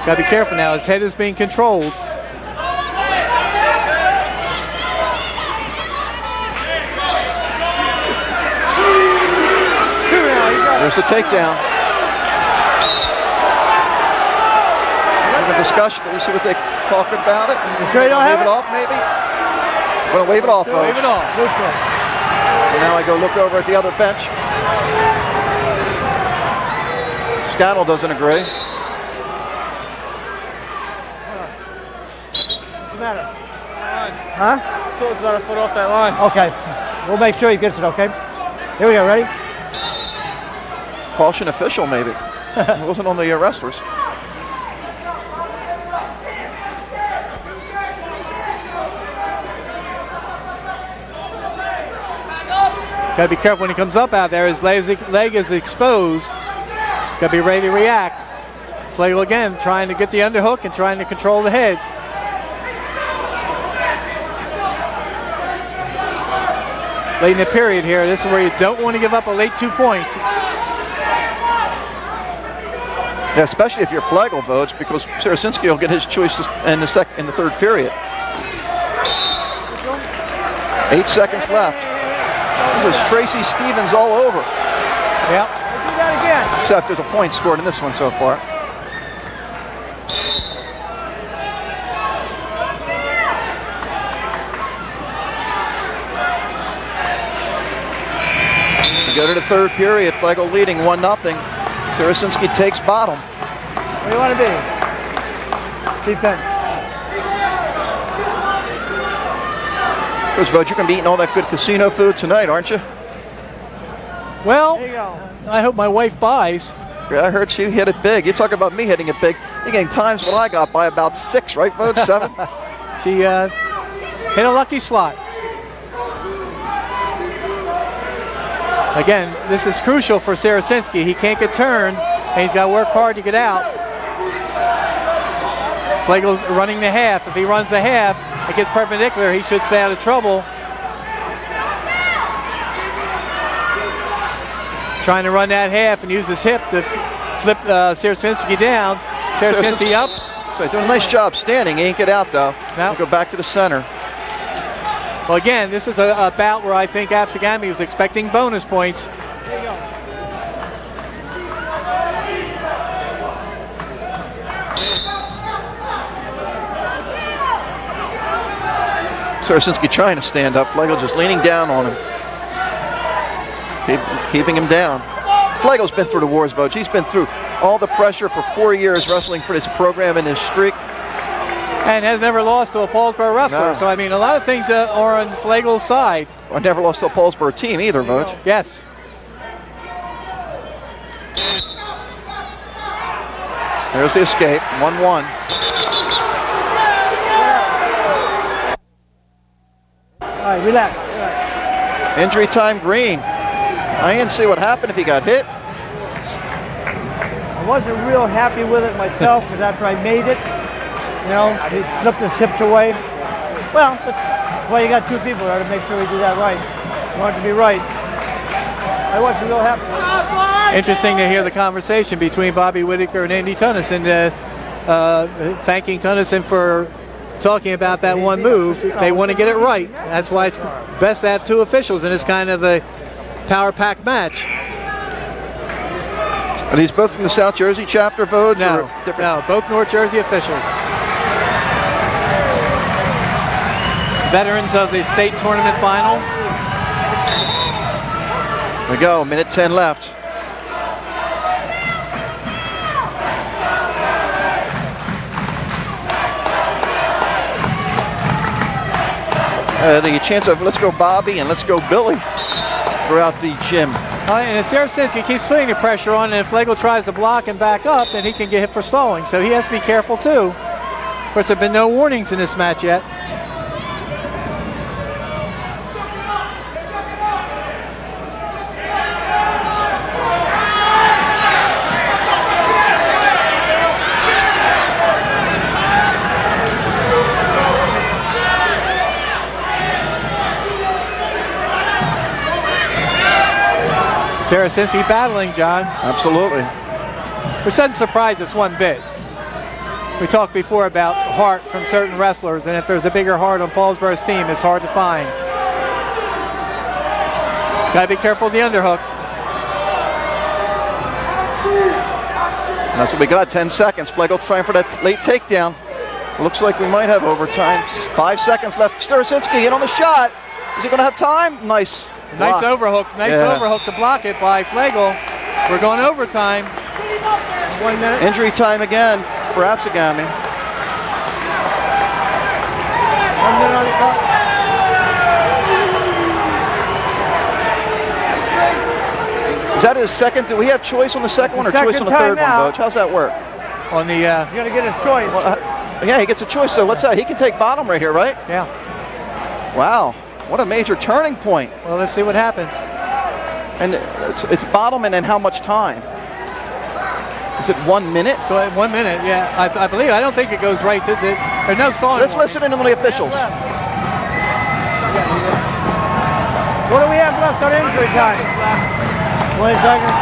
Got to be careful now. His head is being controlled. There's the takedown. The discussion. Let me see what they talk about it. You sure you don't have it it? off, maybe? I'm going to wave it off, folks. Wave it off. And now I go look over at the other bench. Scannell doesn't agree. What's the matter? Huh? So it's about a foot off that line. Okay. We'll make sure he gets it, okay? Here we go, ready? Caution official, maybe. It wasn't on the wrestlers. Got to be careful when he comes up out there. His leg is exposed. Got to be ready to react. Flagel again trying to get the underhook and trying to control the head. Late in the period here, this is where you don't want to give up a late 2 points. Yeah, especially if you're Flagel, Vogt, because Sarasinski will get his choices in the third period. 8 seconds left. This is Tracy Stevens all over. Yep. Do that again. Except there's a point scored in this one so far. We go to the third period. Flagel leading 1-0. Sarasinski takes bottom. Where do you want to be? Defense. Coach Vogt, you're going to be eating all that good casino food tonight, aren't you? Well, There you go. I hope my wife buys. Yeah, I heard you hit it big. You're talking about me hitting it big. You're getting times what I got by about 6, right, Vogt? 7? She hit a lucky slot. Again, this is crucial for Sarasinski. He can't get turned, and he's got to work hard to get out. Flagel's running the half. If he runs the half, it gets perpendicular. He should stay out of trouble. Trying to run that half and use his hip to flip Sarasinski down. Sarasinski up. So doing a nice job standing. He ain't get out, though. No. Go back to the center. Well, again, this is a bout where I think Absegami was expecting bonus points. There you go. Sarasinski trying to stand up. Flagel just leaning down on him. Keeping him down. Flagel's been through the wars, Vogt. He's been through all the pressure for 4 years wrestling for this program and his streak. And has never lost to a Paulsboro wrestler. No. So, I mean, a lot of things are on Flagel's side. I never lost to a Paulsboro team either, Vogt. Yes. There's the escape. 1-1. All right, relax. Injury time, Green. I didn't see what happened if he got hit. I wasn't real happy with it myself because after I made it, you know, he slipped his hips away. Well, that's why you got two people there to make sure we do that right. You want it to be right. I wasn't real happy with it. Interesting to hear the conversation between Bobby Whitaker and Andy Tunnison, thanking Tunnison for talking about that one move. They want to get it right. That's why it's best to have two officials in this kind of a power-packed match. Are these both from the South Jersey chapter, Vogt? No, both North Jersey officials. Veterans of the state tournament finals. There we go, minute 10 left. The chance of let's go Bobby and let's go Billy throughout the gym. And if Sarasinski keeps putting the pressure on, and if Flagel tries to block and back up, then he can get hit for stalling. So he has to be careful too. Of course, there have been no warnings in this match yet. Sarasinski battling, John. Absolutely. Which doesn't surprise us one bit. We talked before about heart from certain wrestlers, and if there's a bigger heart on Paulsboro's team, it's hard to find. Got to be careful of the underhook. And that's what we got, 10 seconds. Flegel trying for that late takedown. Looks like we might have overtime. 5 seconds left. Starasinski in on the shot. Is he going to have time? Nice. Nice overhook. Nice overhook to block it by Flegel. We're going overtime. 1 minute. Injury time again for Absegami. 1 minute on the clock. Is that his second? Do we have choice on the second one or Second choice on the third one, timeout. Coach? How's that work? On the He's going to get his choice. Yeah, he gets a choice. So what's that? He can take bottom right here, right? yeah. Wow. What a major turning point. Well, let's see what happens. And it's bottom and then how much time? Is it 1 minute? So 1 minute, yeah. I believe. I don't think it goes right to the. There's no stalling. Let's listen in on the officials. What do we have left on injury time? 20 seconds.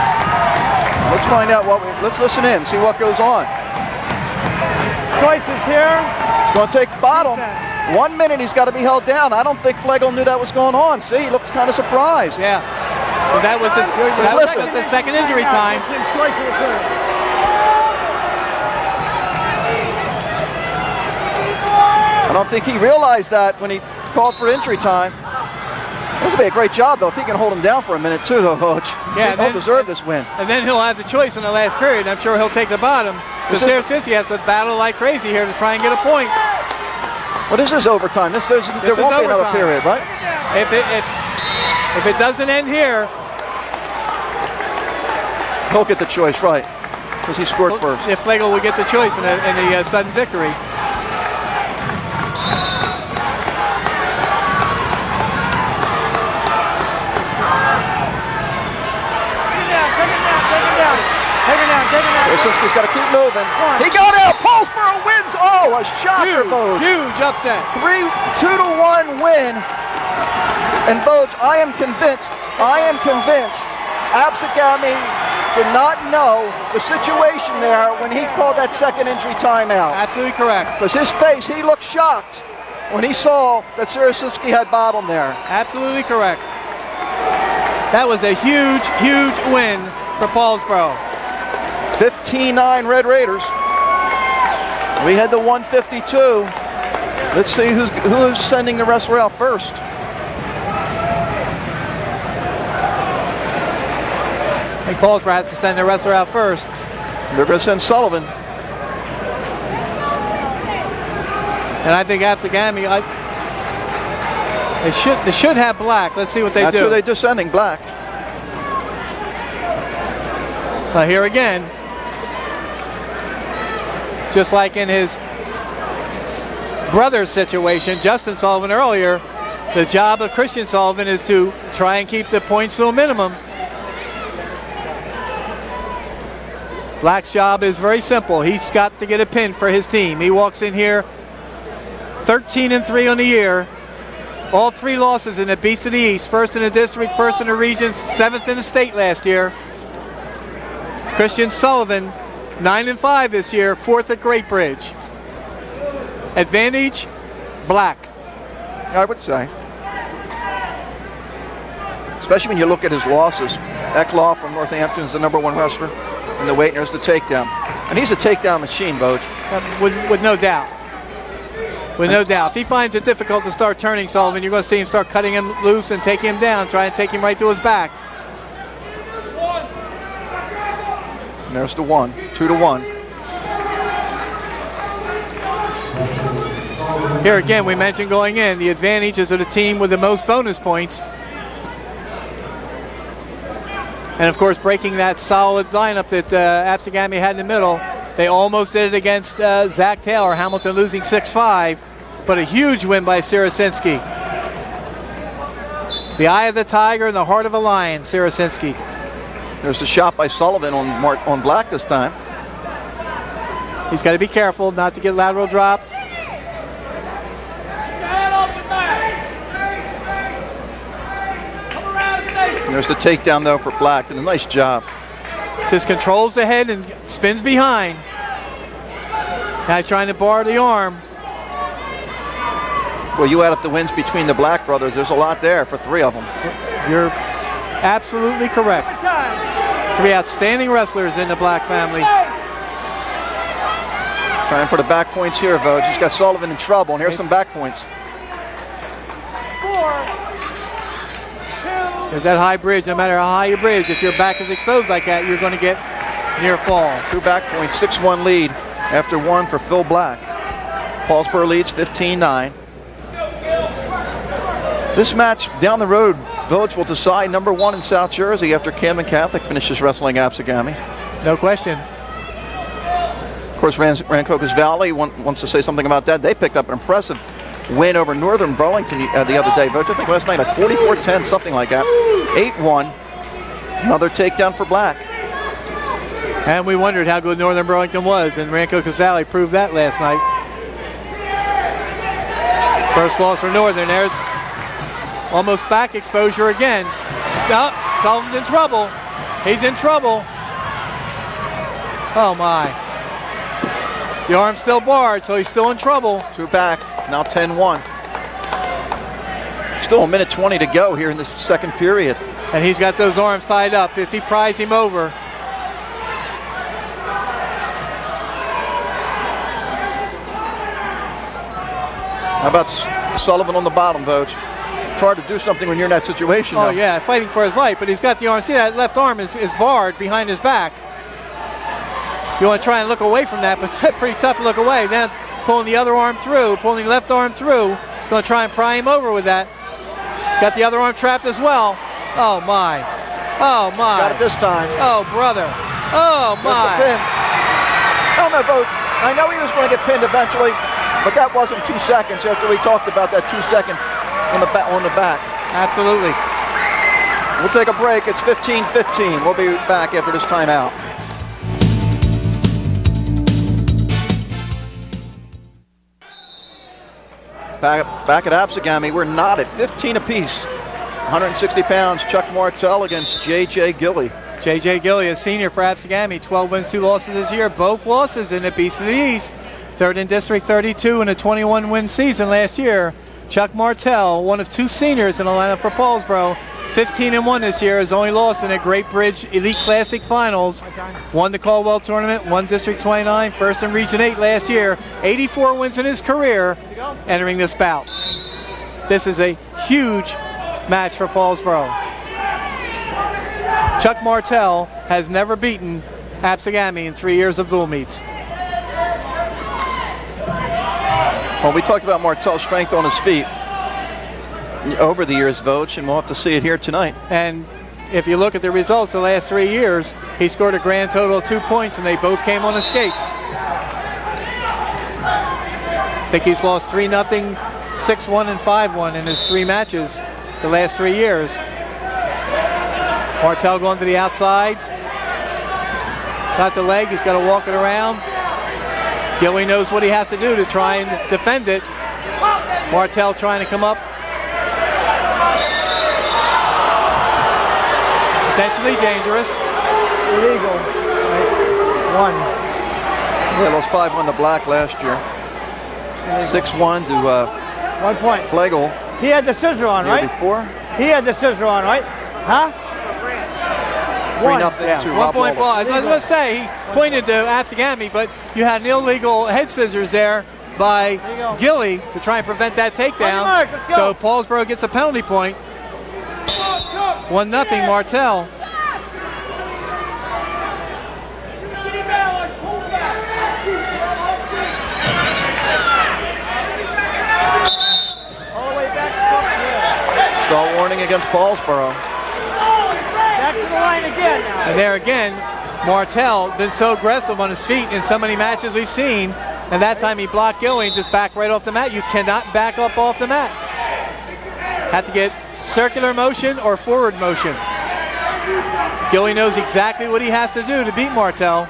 Let's find out let's listen in, see what goes on. Choice is here. He's going to take bottom. 1 minute, he's got to be held down. I don't think Flegel knew that was going on. See, he looks kind of surprised. Yeah. So that was his second injury time. Choice of the third. I don't think he realized that when he called for injury time. This will be a great job, though, if he can hold him down for a minute, too, though, Coach. Yeah, he'll deserve this win. And then he'll have the choice in the last period. I'm sure he'll take the bottom. Because Starasinski has to battle like crazy here to try and get a point. What is this overtime? There won't be another period, right? If it doesn't end here, he'll get the choice, right? Because he scored first. If Flegel will get the choice in the sudden victory. Starasinski's got to keep moving. He got out. Paulsboro wins. Oh, a shocker, Vogue. Huge upset. 2-1 win. And Vogue, I am convinced Absegami did not know the situation there when he called that second injury timeout. Absolutely correct. Because his face, he looked shocked when he saw that Starasinski had bottom there. Absolutely correct. That was a huge, huge win for Paulsboro. 15-9 Red Raiders. We had the 152. Let's see who's sending the wrestler out first. I think Paulsboro has to send the wrestler out first. They're going to send Sullivan. And I think Absegami, they should have Black. Let's see what they do. That's who they're just sending, Black. But here again, just like in his brother's situation, Justin Sullivan earlier, the job of Christian Sullivan is to try and keep the points to a minimum. Black's job is very simple. He's got to get a pin for his team. He walks in here 13-3 on the year. All 3 losses in the Beast of the East. First in the district, first in the region, 7th in the state last year. Christian Sullivan, 9-5 this year, 4th at Great Bridge. Advantage, Black. I would say. Especially when you look at his losses. Eklaw from Northampton is the #1 wrestler in the weight, and there's the takedown. And he's a takedown machine, Boach. With no doubt. With no doubt. If he finds it difficult to start turning Sullivan, you're going to see him start cutting him loose and taking him down, try and take him right to his back. And there's the 1, 2-1. Here again, we mentioned going in, the advantage is of the team with the most bonus points. And of course, breaking that solid lineup that Absegami had in the middle. They almost did it against Zach Taylor, Hamilton losing 6-5, but a huge win by Starasinski. The eye of the tiger and the heart of a lion, Starasinski. There's the shot by Sullivan on Black this time. He's got to be careful not to get lateral dropped. And there's the takedown, though, for Black, and a nice job. Just controls the head and spins behind. Now he's trying to bar the arm. Well, you add up the wins between the Black brothers. There's a lot there for 3 of them. You're absolutely correct. Three outstanding wrestlers in the Black family. Trying for the back points here, Voj. He's got Sullivan in trouble, and here's some back points. 4, 2. There's that high bridge. No matter how high you bridge, if your back is exposed like that, you're going to get near fall. 2 back points, 6-1 lead after 1 for Phil Black. Paulsboro leads 15-9. This match down the road, Voj will decide number 1 in South Jersey after Camden Catholic finishes wrestling Absegami. No question. Of course, Rancocas Valley wants to say something about that. They picked up an impressive win over Northern Burlington the other day, Voj. I think last night, like 44-10, something like that. 8-1. Another takedown for Black. And we wondered how good Northern Burlington was, and Rancocas Valley proved that last night. First loss for Northern. There's almost back exposure again. Oh, Sullivan's in trouble. He's in trouble. Oh my. The arm's still barred, so he's still in trouble. 2 back, now 10-1. Still a minute 20 to go here in this second period. And he's got those arms tied up. If he pries him over. How about Sullivan on the bottom, Voj? It's hard to do something when you're in that situation. Oh, though. yeah, fighting for his life, but he's got the arm. See, that left arm is barred behind his back. You want to try and look away from that, but it's pretty tough to look away. Then pulling the other arm through, pulling the left arm through. Going to try and pry him over with that. Got the other arm trapped as well. Oh, my. Oh, my. Got it this time. Oh, brother. Oh, my. Pin. Oh, no, Voj. I know he was going to get pinned eventually, but that wasn't 2 seconds after we talked about that 2 second on the back. Absolutely. We'll take a break. It's 15-15. We'll be back after this timeout. Back at Absegami, we're not at 15 apiece. 160 pounds, Chuck Martell against J.J. Gilley. J.J. Gilley, a senior for Absegami, 12 wins, 2 losses this year. Both losses in the Beast of the East. Third in District 32 in a 21-win season last year. Chuck Martell, one of 2 seniors in the lineup for Paulsboro. 15-1 this year, his only loss in the Great Bridge Elite Classic Finals. Won the Caldwell Tournament, won District 29, first in Region 8 last year. 84 wins in his career entering this bout. This is a huge match for Paulsboro. Chuck Martell has never beaten Absegami in 3 years of dual meets. Well, we talked about Martell's strength on his feet over the years, Voj, and we'll have to see it here tonight. And if you look at the results the last 3 years, he scored a grand total of 2 points, and they both came on escapes. I think he's lost 3-0, 6-1, and 5-1 in his 3 matches the last 3 years. Martell going to the outside. Got the leg, he's got to walk it around. Gilley knows what he has to do to try and defend it. Martell trying to come up. Potentially dangerous. Illegal. Right. 1. Yeah, lost 5-1 to Black last year. 6-1 to 1 point. Flegel. He had the scissor on, right? Before. He had the scissor on, right? Huh? 3-0 Yeah, to 1 Rob point Lawler. ball. I was going to say, he pointed to Absegami, but you had an illegal head scissors there by Gilley to try and prevent that takedown. Mark, let's go. So Paulsboro gets a penalty point. 1-0 Martell. All the way back to Stall warning against Paulsboro. back to the line again now. And there again, Martell been so aggressive on his feet in so many matches we've seen, and that time he blocked Gilley and just backed right off the mat. You cannot back up off the mat. Have to get circular motion or forward motion. Gilley knows exactly what he has to do to beat Martell.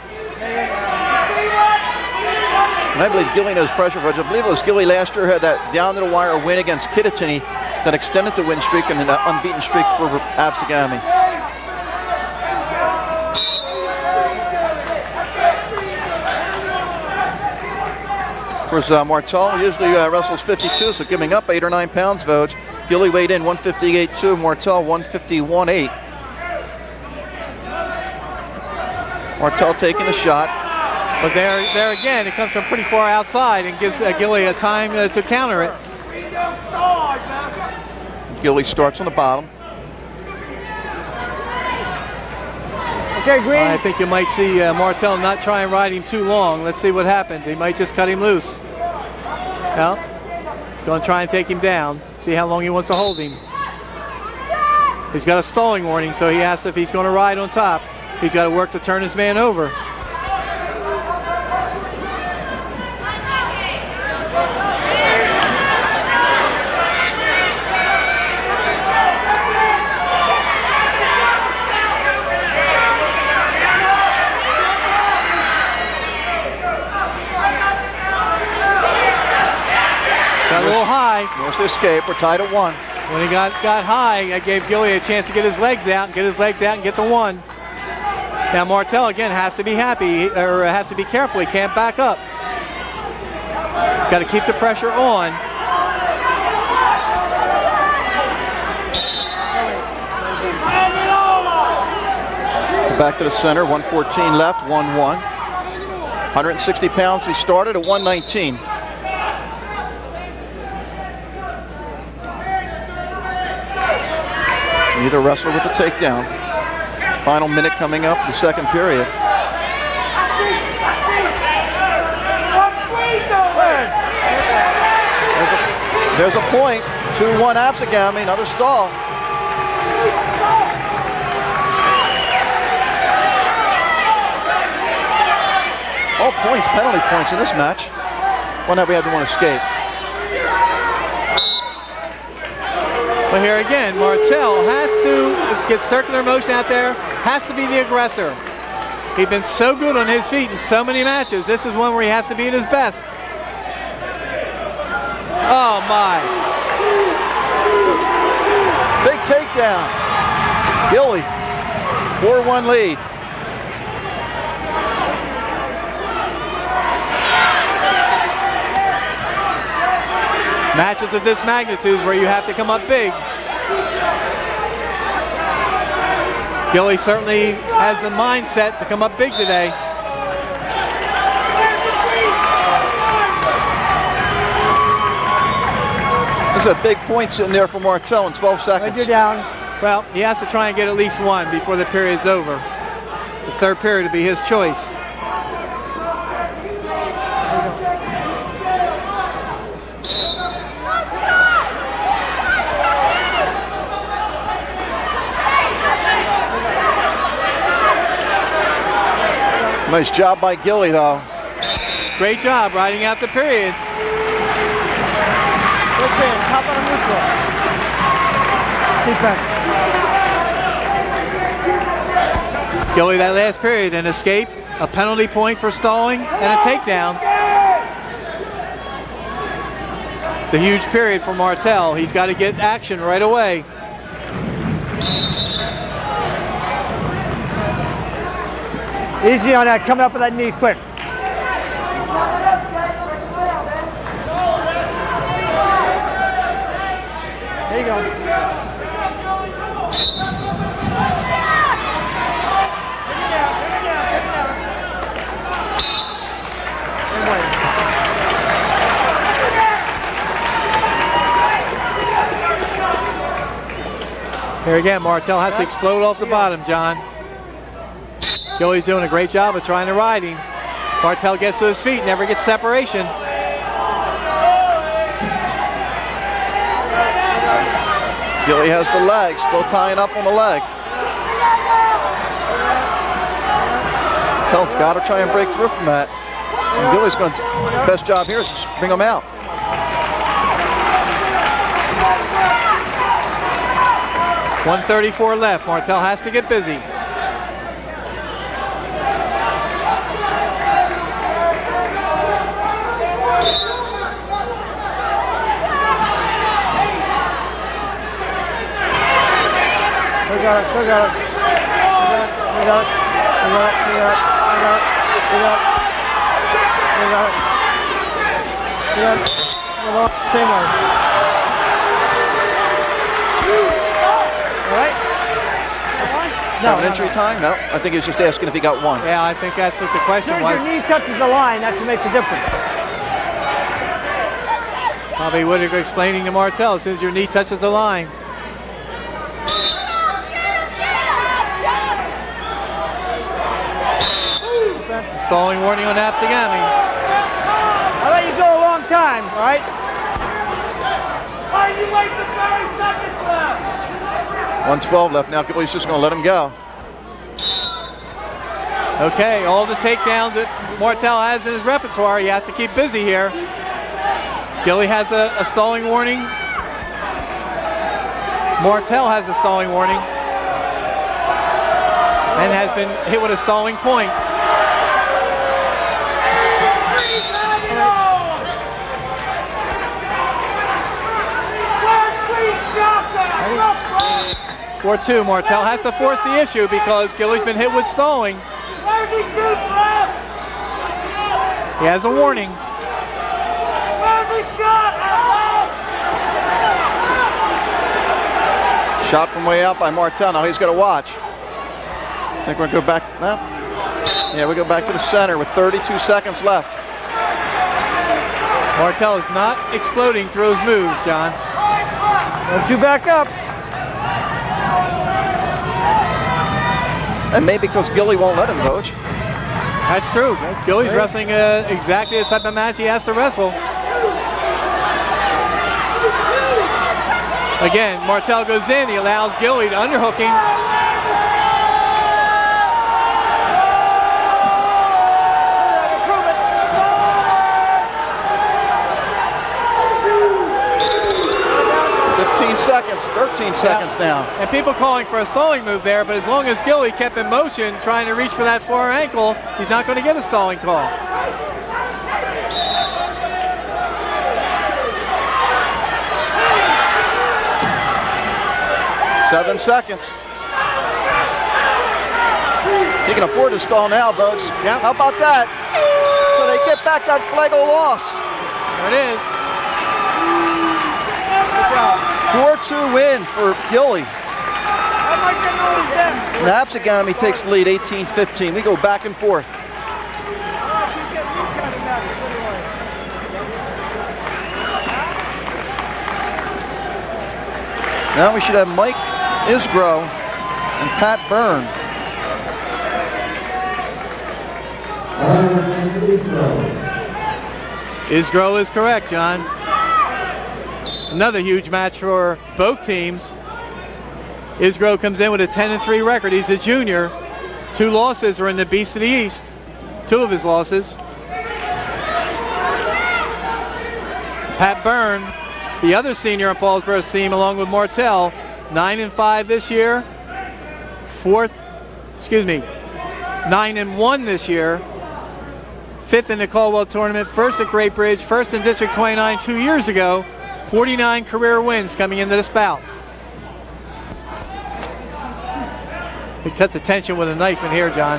And I believe Gilley knows pressure. I believe it was Gilley last year had that down-to-the-wire win against Kittatinny that extended the win streak and an unbeaten streak for Absegami. Of course, Martell usually wrestles 52, so giving up 8 or 9 pounds, Voj. Gilley weighed in 158.2, Martell 151.8. Martell taking a shot. But there again, it comes from pretty far outside and gives Gilley a time to counter it. Gilley starts on the bottom. Okay, Green. I think you might see Martell not try and ride him too long. Let's see what happens. He might just cut him loose. Well, he's going to try and take him down. See how long he wants to hold him. He's got a stalling warning, so he asks if he's going to ride on top. He's got to work to turn his man over. Got a little high. There's the escape. We're tied at 1. When he got high, I gave Gilley a chance to get his legs out, and get to 1. Now Martell again has to be happy, or has to be careful. He can't back up. Got to keep the pressure on. Back to the center. 1:14 left. 1-1. 160 pounds. He started at 119. Neither wrestler with the takedown. Final minute coming up, the second period. There's a point. 2-1 Absegami, another stall. All points, penalty points in this match. One that we had to one escape. But here again, Martell has to get circular motion out there, has to be the aggressor. He's been so good on his feet in so many matches. This is one where he has to be at his best. Oh my. Big takedown. Gilley, 4-1 lead. Matches of this magnitude where you have to come up big. Gilley certainly has the mindset to come up big today. There's a big point sitting there for Martell in 12 seconds. You're down. Well, he has to try and get at least 1 before the period's over. This third period will be his choice. Nice job by Gilley, though. Great job riding out the period. Okay, top on neutral. Defense. Gilley, that last period, an escape, a penalty point for stalling, and a takedown. It's a huge period for Martell. He's got to get action right away. Easy on that, coming up with that knee quick. There you go. Here again, Martell has to explode off the bottom, John. Gilley's doing a great job of trying to ride him. Martell gets to his feet, never gets separation. Gilley has the leg, still tying up on the leg. Martell's got to try and break through from that. And Gilley's going to, best job here is just bring him out. .134 left. Martell has to get busy. We got it, we got it. We got it, we got it, we got it, we got it, we got it, we got it. We got it. Same way. All right? Come on. Have an injury time? No. I think he was just asking if he got one. Yeah, I think that's what the question As soon was. as your knee touches the line, that's what makes a difference. Probably Whitaker explaining to Martell, as soon as your knee touches the line. Stalling warning on Absegami. I let you go a long time, all right? Why you wait for 30 seconds left? 112 left now. He's just going to let him go. Okay, all the takedowns that Martell has in his repertoire, he has to keep busy here. Gilly has a stalling warning. Martell has a stalling warning. And has been hit with a stalling point. Or two, Martell has to force the issue because Gilly's been hit with stalling. Where's he shooting from? He has a warning. Where's he shot? Shot from way out by Martell. Now he's got to watch. I think we're going to go back. No. Yeah, we go back to the center with 32 seconds left. Martell is not exploding through his moves, John. Don't you back up. And maybe because Gilly won't let him, Coach. That's true. Gilly's wrestling exactly the type of match he has to wrestle. Again, Martell goes in. He allows Gilly to underhooking. Seconds, 13 seconds now. And people calling for a stalling move there, but as long as Gilly kept in motion trying to reach for that far ankle, he's not going to get a stalling call. Seven seconds. He can afford to stall now, Vogt. Yep. How about that? So they get back that Flagel loss. There it is. 4-2 win for Gilly. And Absegami takes the lead 18-15. We go back and forth. Now we should have Mike Isgro and Pat Byrne. Isgro is correct, John. Another huge match for both teams. Isgro comes in with a 10-3 record. He's a junior. 2 losses are in the Beast of the East. 2 of his losses. Pat Byrne, the other senior on Paulsboro's team, along with Martell, 9-5 this year. 9-1 this year. 5th in the Caldwell tournament, 1st at Great Bridge, 1st in District 29 2 years ago. 49 career wins coming into this bout. He cuts the tension with a knife in here, John.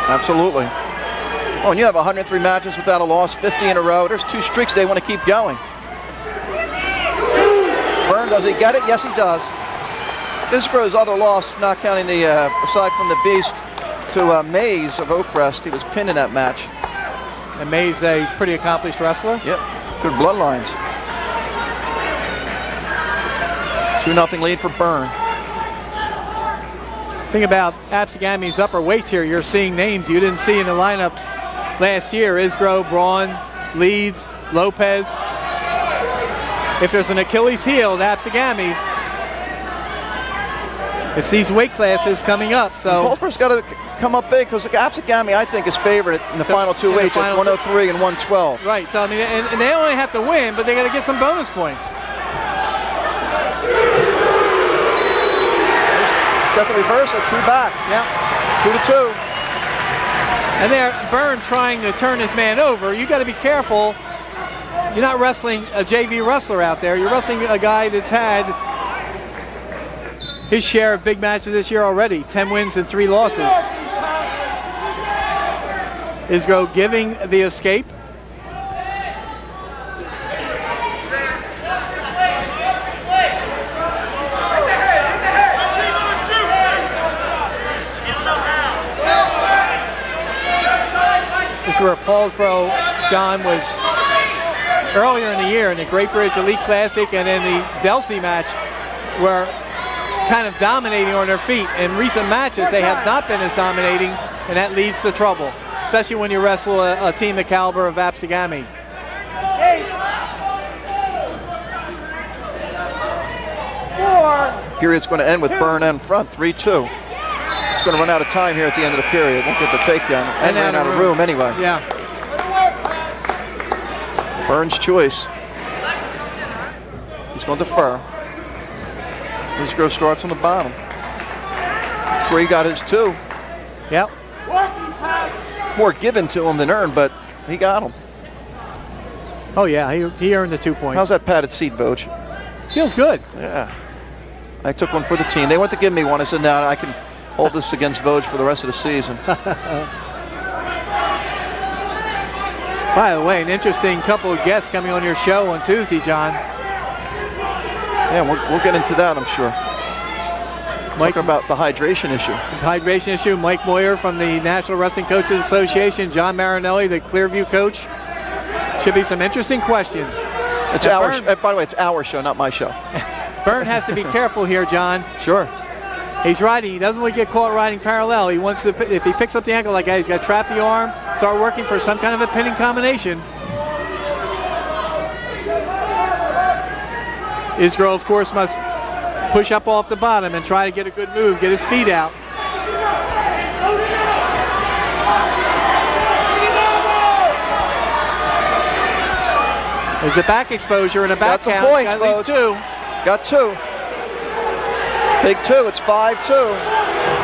Absolutely. Well, when you have 103 matches without a loss, 50 in a row, there's 2 streaks they want to keep going. Byrne, does he get it? Yes, he does. Isgro's other loss, not counting the, aside from the Beast, to Mays of Oakcrest. He was pinned in that match. And Mays, he's a pretty accomplished wrestler. Yep, good bloodlines. 2-0 lead for Byrne. Think about Absegami's upper weights here. You're seeing names you didn't see in the lineup last year. Isgro, Braun, Leeds, Lopez. If there's an Achilles heel to Absegami, it's these weight classes coming up. So Paulsboro's got to come up big because Absegami, I think, is favored in the final 2 weights at 103 and 112. Right, so I mean, and they only have to win, but they got to get some bonus points. Got the reversal, 2 back. Yeah. 2-2. And there, Byrne trying to turn this man over. You got to be careful. You're not wrestling a JV wrestler out there. You're wrestling a guy that's had his share of big matches this year already. 10 wins and 3 losses. Isgro giving the escape. Paulsboro, John, was earlier in the year in the Great Bridge Elite Classic and in the Delsey match were kind of dominating on their feet. In recent matches, they have not been as dominating, and that leads to trouble, especially when you wrestle a team the caliber of Absegami. Period's going to end with Byrne in front, 3-2. It's going to run out of time here at the end of the period. Won't get the takedown and ran out of room anyway. Yeah. Byrne's choice. He's going to defer. Isgrove starts on the bottom. That's where he got his 2. Yep. More given to him than earned, but he got him. Oh yeah, he earned the 2 points. How's that padded seat, Vogue? Feels good. Yeah. I took one for the team. They went to give me one. I said, no, I can hold this against Vogue for the rest of the season. By the way, an interesting couple of guests coming on your show on Tuesday, John. Yeah, we'll get into that, I'm sure. Talking about the hydration issue. Hydration issue. Mike Moyer from the National Wrestling Coaches Association. John Marinelli, the Clearview coach. Should be some interesting questions. It's our. By the way, it's our show, not my show. Byrne has to be careful here, John. Sure. He's riding. He doesn't want to get caught riding parallel. He wants to. If he picks up the ankle like that, he's got to trap the arm, start working for some kind of a pinning combination. Isgrove, of course, must push up off the bottom and try to get a good move, get his feet out. There's a back exposure and a back count. Points, got at least 2. Got 2. Big 2. It's 5-2.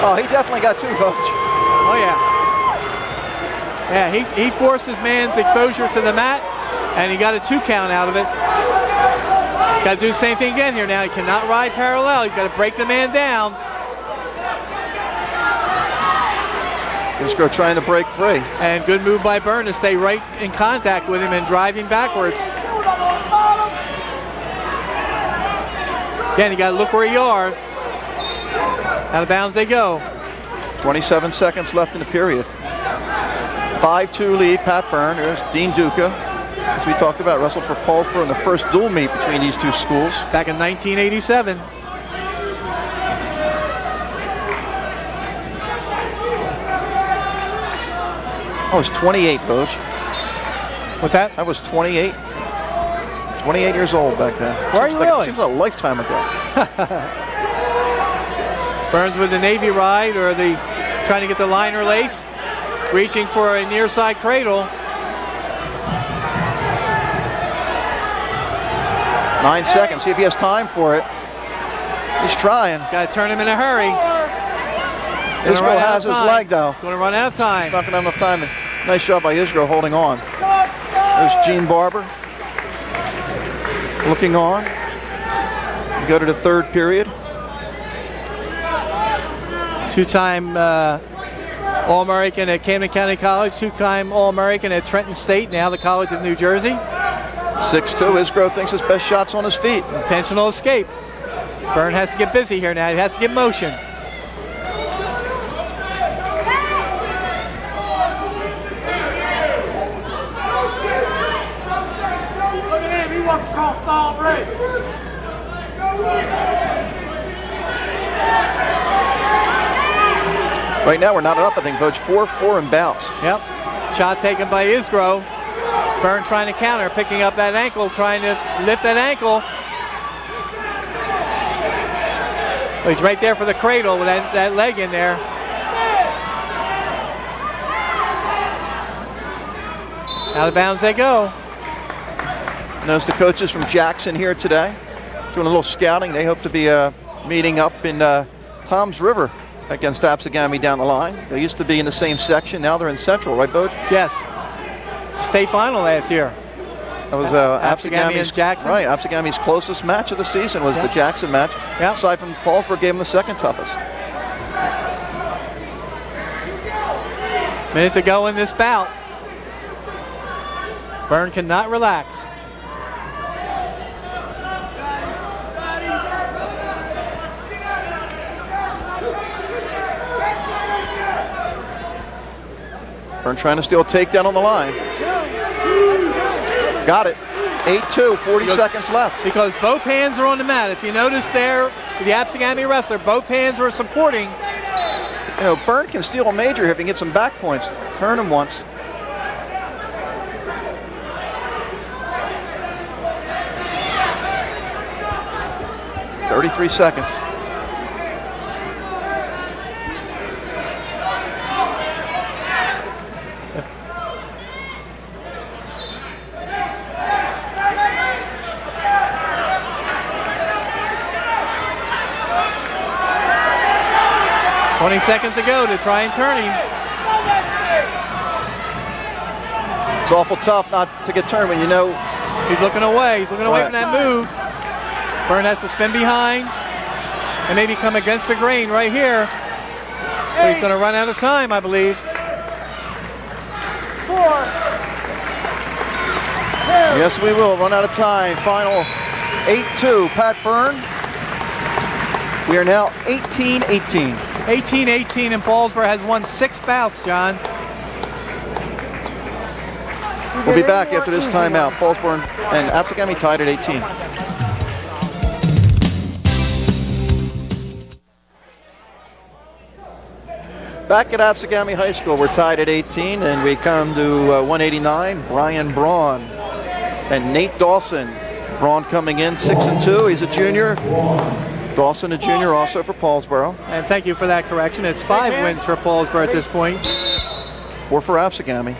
Oh, he definitely got 2, Vogue. Oh, yeah. Yeah, he forced his man's exposure to the mat, and he got a 2 count out of it. Got to do the same thing again here now. He cannot ride parallel. He's got to break the man down. Isgrove trying to break free. And good move by Byrne to stay right in contact with him and drive him backwards. Again, you got to look where you are. Out of bounds they go. 27 seconds left in the period. 5-2 lead, Pat Byrne. There's Dean Duca. As we talked about, wrestled for Paulsboro in the first dual meet between these two schools. Back in 1987. I was 28, Vogue. What's that? I was 28. 28 years old back then. Where are you really? Seems like a lifetime ago. Burns with the Navy ride or the trying to get the liner lace. Reaching for a near side cradle. 9 seconds. See if he has time for it. He's trying. Got to turn him in a hurry. Isgrove has his leg, though. Going to run out of time. He's not going to have enough time. Nice job by Isgrove holding on. There's Gene Barber looking on. We go to the third period. Two-time All-American at Camden County College, two-time All-American at Trenton State, now the College of New Jersey. 6-2. Isgrove thinks his best shot's on his feet. Intentional escape. Byrne has to get busy here now. He has to get motion. Right now we're not up, I think, Vogue. 4-4 and bounce. Yep. Shot taken by Isgrove. Byrne trying to counter, picking up that ankle, trying to lift that ankle. Well, he's right there for the cradle with that leg in there. Out of bounds they go. And there's the coaches from Jackson here today, doing a little scouting. They hope to be meeting up in Toms River against Absegami down the line. They used to be in the same section. Now they're in Central, right, Vogue? Yes. State final last year. That was Absegami and Jackson. Right, Absegami's closest match of the season was the Jackson match. Yep. Aside from Paulsboro, gave him the second toughest. Minute to go in this bout. Byrne cannot relax. Byrne trying to steal a takedown on the line. Got it. 8-2, 40 seconds left. Because both hands are on the mat. If you notice there, the Absegami wrestler, both hands were supporting. You know, Byrne can steal a major if he can get some back points. Turn him once. $33 seconds. Seconds to go to try and turn him. It's awful tough not to get turned when you know. He's looking away. He's looking away from that move. Byrne has to spin behind and maybe come against the grain right here. But he's going to run out of time, I believe. 4. Yes, we will run out of time. Final 8-2, Pat Byrne. We are now 18-18. 18-18, and Paulsboro has won 6 bouts, John. We'll be back after this timeout. Paulsboro and Absegami tied at 18. Back at Absegami High School, we're tied at 18, and we come to 189, Brian Braun and Nate Dawson. Braun coming in 6-2, he's a junior. Dawson, a junior, also for Paulsboro. And thank you for that correction. It's 5 wins for Paulsboro at this point. 4 for Absegami.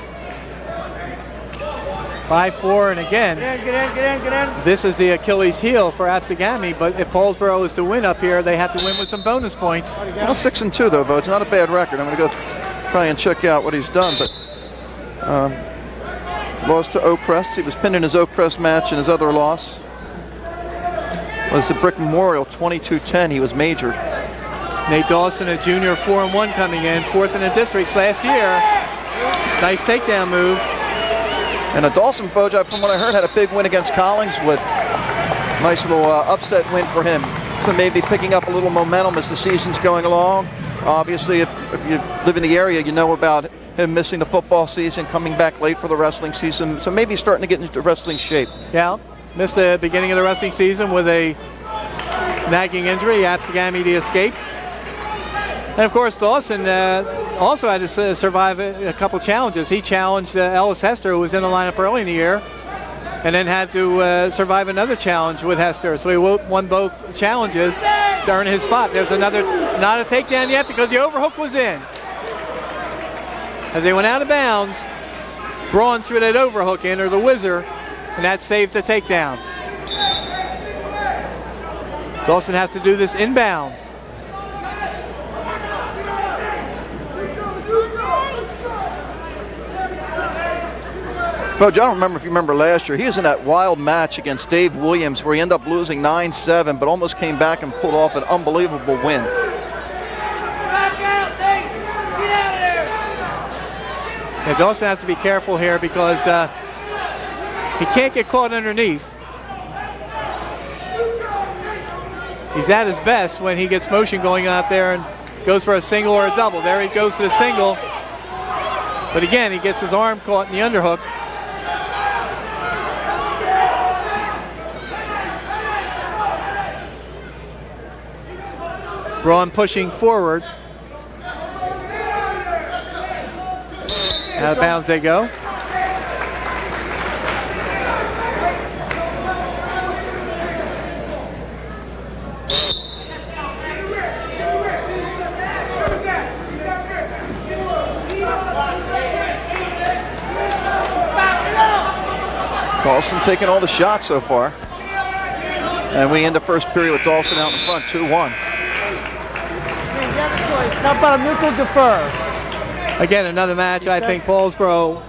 5-4, and again, Get in. this is the Achilles heel for Absegami, but if Paulsboro is to win up here, they have to win with some bonus points. Well, 6-2 though, Vogt. Not a bad record. I'm going to go try and check out what he's done, but lost to Oakrest. He was pinned in his Oakrest match, and his other loss was the Brick Memorial, 22-10. He was majored. Nate Dawson, a junior, 4-1 coming in, 4th in the districts last year. Nice takedown move. And a Dawson, Vogt, from what I heard, had a big win against Collingswood. Nice little upset win for him. So maybe picking up a little momentum as the season's going along. Obviously, if you live in the area, you know about him missing the football season, coming back late for the wrestling season. So maybe starting to get into wrestling shape. Yeah, missed the beginning of the wrestling season with a nagging injury. Absegami the escape. And of course, Dawson also had to survive a couple challenges. He challenged Ellis Hester, who was in the lineup early in the year, and then had to survive another challenge with Hester. So he won both challenges to earn his spot. There's another, not a takedown yet because the overhook was in. As they went out of bounds, Braun threw that overhook in, or the whizzer, and that saved the takedown. Dawson has to do this inbounds. Coach, I don't remember if you remember last year. He was in that wild match against Dave Williams where he ended up losing 9-7, but almost came back and pulled off an unbelievable win. Back out, Nate. Get out of there. Yeah, Dawson has to be careful here because he can't get caught underneath. He's at his best when he gets motion going out there and goes for a single or a double. There he goes to the single. But again, he gets his arm caught in the underhook. Braun pushing forward. Out of bounds they go. Dawson taking all the shots so far. And we end the first period with Dawson out in front, 2-1. How about a neutral defer? Again, another match I think Paulsboro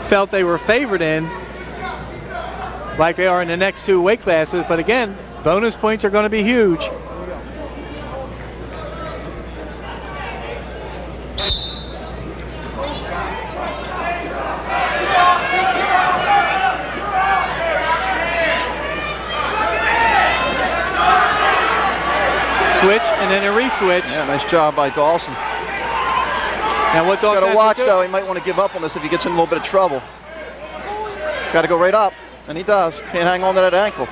felt they were favored in, like they are in the next 2 weight classes. But again, bonus points are going to be huge. Switch and then a re-switch. Yeah, nice job by Dawson. Now what Dawson Got has to watch, do- though. He might want to give up on this if he gets in a little bit of trouble. Got to go right up, and he does. Can't hang on to that ankle.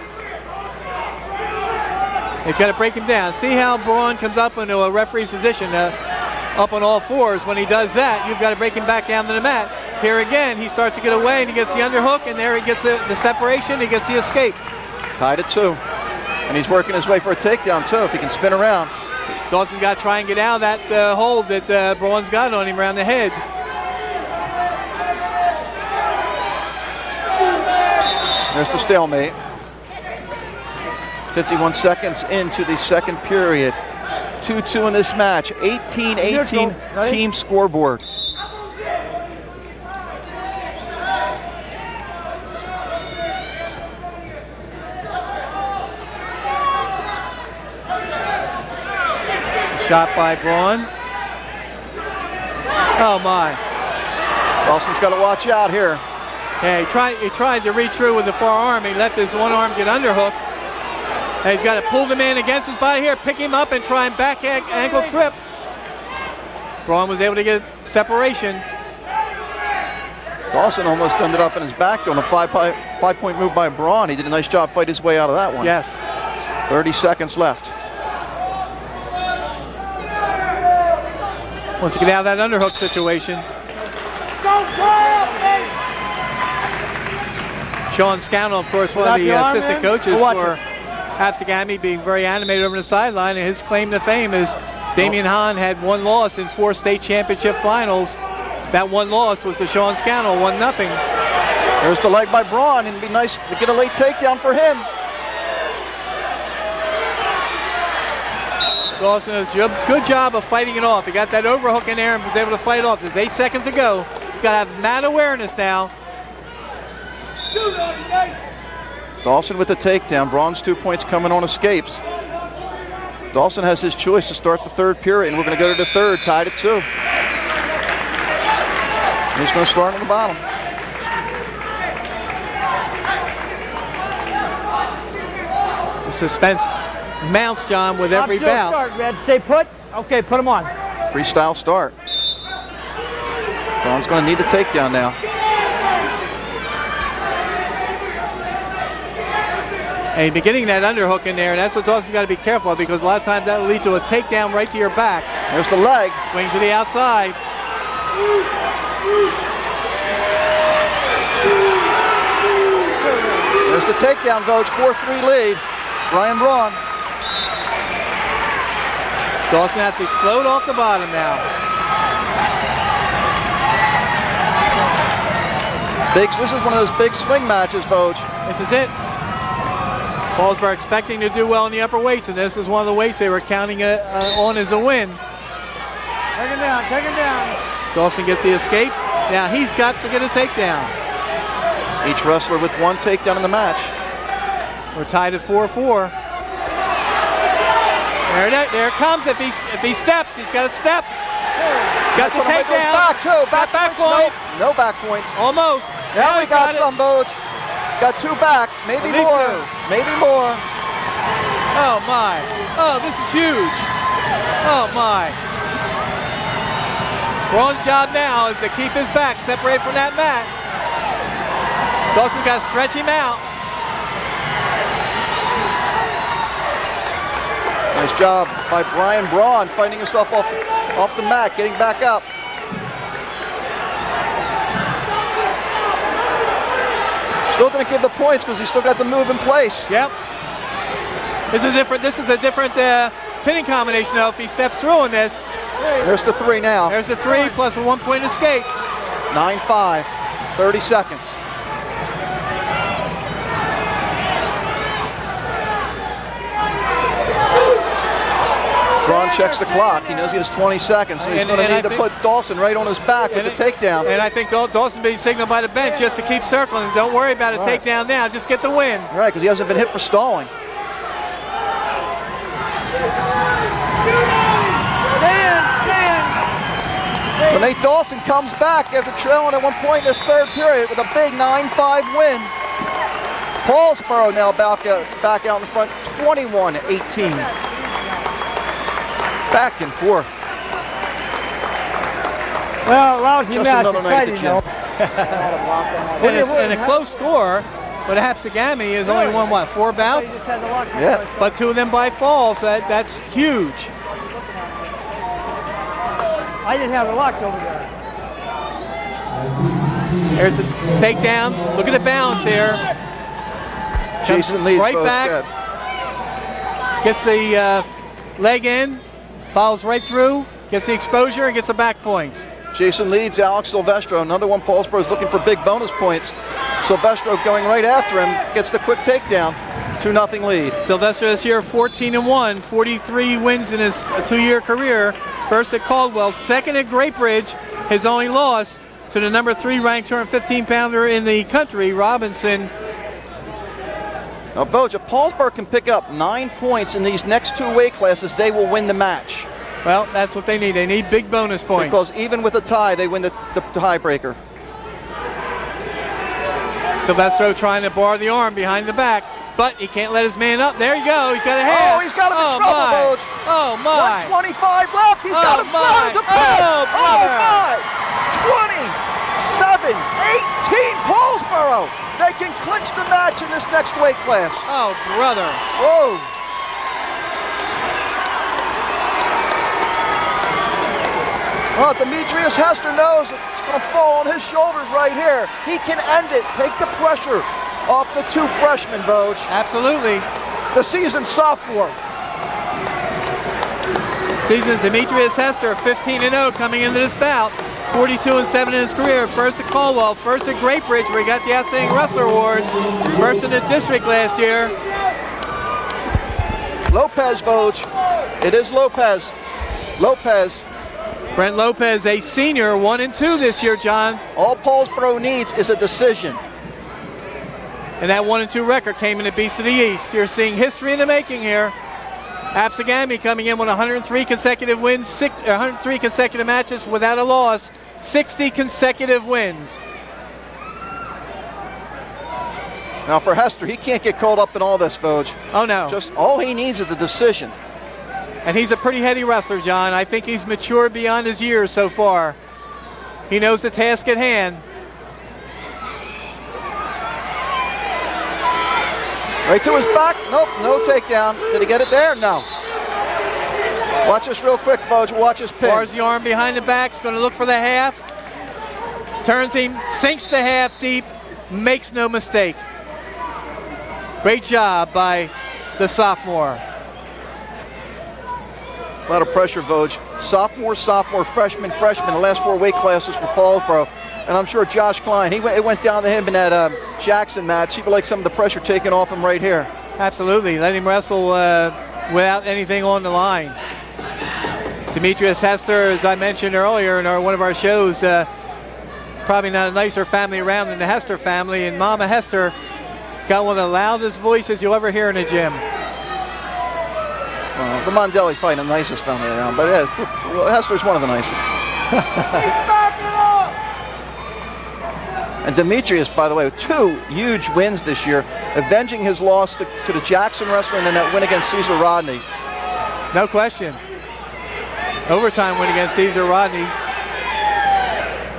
He's got to break him down. See how Braun comes up into a referee's position, up on all fours. When he does that, you've got to break him back down to the mat. Here again, he starts to get away, and he gets the underhook, and there he gets the separation, he gets the escape. Tied at 2. And he's working his way for a takedown, too, if he can spin around. Dawson's got to try and get out of that hold that Braun's got on him around the head. There's the stalemate. 51 seconds into the second period. 2-2 in this match. 18-18 team scoreboard. Shot by Braun. Oh my. Dawson's got to watch out here. Yeah, he tried to reach through with the forearm. He let his one arm get underhooked. And he's got to pull the man against his body here, pick him up and try and back ankle trip. Braun was able to get separation. Dawson almost ended up in his back on a five-point move by Braun. He did a nice job fight his way out of that one. Yes. 30 seconds left. Wants to get out of that underhook situation. Sean Scannell, of course, one of the assistant coaches for Absegami, being very animated over the sideline, and his claim to fame is Damian Hahn had one loss in 4 state championship finals. That one loss was to Sean Scannell, 1-0. There's the leg by Braun, and it'd be nice to get a late takedown for him. Dawson does a good job of fighting it off. He got that overhook in there and was able to fight it off. There's 8 seconds to go. He's got to have mad awareness now. Dawson with the takedown. Braun's 2 points coming on escapes. Dawson has his choice to start the third period, and we're going to go to the third, tied at 2. He's going to start on the bottom. The suspense mounts, John, with every bout. Start, Red. Stay put. Okay, put him on. Freestyle start. Braun's going to need the takedown now. And he's been getting that underhook in there, and that's what Dawson's got to be careful of, because a lot of times that will lead to a takedown right to your back. There's the leg. Swings to the outside. There's the takedown, Vogue. 4-3 lead. Brian Braun. Dawson has to explode off the bottom now. This is one of those big swing matches, Vogue. This is it. Paulsboro expecting to do well in the upper weights, and this is one of the weights they were counting on as a win. Take him down, take him down. Dawson gets the escape. Now he's got to get a takedown. Each wrestler with 1 takedown in the match. We're tied at 4-4. There it comes. If he steps, he's got to step. Got the takedown. Back, too. Back points. No back points. Almost. Now we got some, Vogue. Got 2 back. Maybe more. Maybe more. Oh, my. Oh, this is huge. Oh, my. Braun's job now is to keep his back separated from that mat. Dawson's got to stretch him out. Nice job by Brian Braun fighting himself off the mat, getting back up. Still didn't give the points because he still got the move in place. Yep. This is a different pinning combination though if he steps through in this. There's the 3 now. There's the 3 plus a 1-point escape. 9-5. 30 seconds. Braun checks the clock. He knows he has 20 seconds, and he's going to need to put Dawson right on his back with the takedown. And I think Dawson being signaled by the bench just to keep circling. Don't worry about a takedown now. Just get the win. Right, because he hasn't been hit for stalling. So Nate Dawson comes back after trailing at 1 point in this third period with a big 9-5 win. Paulsboro now back out in front, 21-18. Back and forth. Well, lousy Just match, another night at the exciting though. And a close score, but Absegami has only won, what, 4 You bouts? just had to lock me Yeah. first. But 2 of them by falls. That's huge. I didn't have it locked over there. There's the takedown. Look at the balance here. Jason leads right both back. good. Gets the leg in, follows right through, gets the exposure, and gets the back points. Jason leads Alex Silvestro. Another one, Paulsboro is looking for big bonus points. Silvestro going right after him, gets the quick takedown. 2-0 lead. Sylvester this year 14-1, 43 wins in his 2-year career. First at Caldwell, second at Great Bridge. His only loss to the number 3 ranked 215-pounder in the country, Robinson. Now, Voge, if Paulsboro can pick up 9 points in these next 2 weight classes, they will win the match. Well, that's what they need. They need big bonus points. Because even with a tie, they win the tiebreaker. Silvestro trying to bar the arm behind the back, but he can't let his man up. There you go. He's got a hand. Oh, he's got him in trouble, my. Voge. Oh, my. 125 left. He's got him my. flat as a pin. Oh, brother. my. 27, 18, Paulsboro. They can clinch the match in this next weight class. Oh, brother. Whoa. Well, Demetrius Hester knows it's going to fall on his shoulders right here. He can end it. Take the pressure off the 2 freshmen, Voge. Absolutely. The seasoned sophomore. Season Demetrius Hester, 15-0 coming into this bout. 42-7 in his career. First at Caldwell, first at Great Bridge, where he got the Outstanding Wrestler Award. First in the district last year. Lopez, Voge. It is Lopez. Lopez. Brent Lopez, a senior, 1-2 this year, John. All Paulsboro needs is a decision. And that 1-2 record came in the Beast of the East. You're seeing history in the making here. Absegami coming in with 103 consecutive wins, 103 consecutive matches without a loss, 60 consecutive wins. Now for Hester, he can't get caught up in all this, Voge. Oh, no. Just all he needs is a decision. And he's a pretty heady wrestler, John. I think he's matured beyond his years so far. He knows the task at hand. Right to his back. Nope, no takedown. Did he get it there? No. Watch this real quick, Voge. Watch his pin. Bars the arm behind the back. He's going to look for the half. Turns him, sinks the half deep, makes no mistake. Great job by the sophomore. A lot of pressure, Voge. Sophomore, freshman, the last 4 weight classes for Paulsboro. And I'm sure Josh Klein, it went down to him in that Jackson match. He would like some of the pressure taken off him right here. Absolutely. Let him wrestle without anything on the line. Demetrius Hester, as I mentioned earlier in one of our shows, probably not a nicer family around than the Hester family. And Mama Hester got one of the loudest voices you'll ever hear in a gym. The Mondelli's probably the nicest family around, but Hester's one of the nicest. And Demetrius, by the way, with 2 huge wins this year, avenging his loss to the Jackson wrestler and then that win against Caesar Rodney. No question. Overtime win against Caesar Rodney.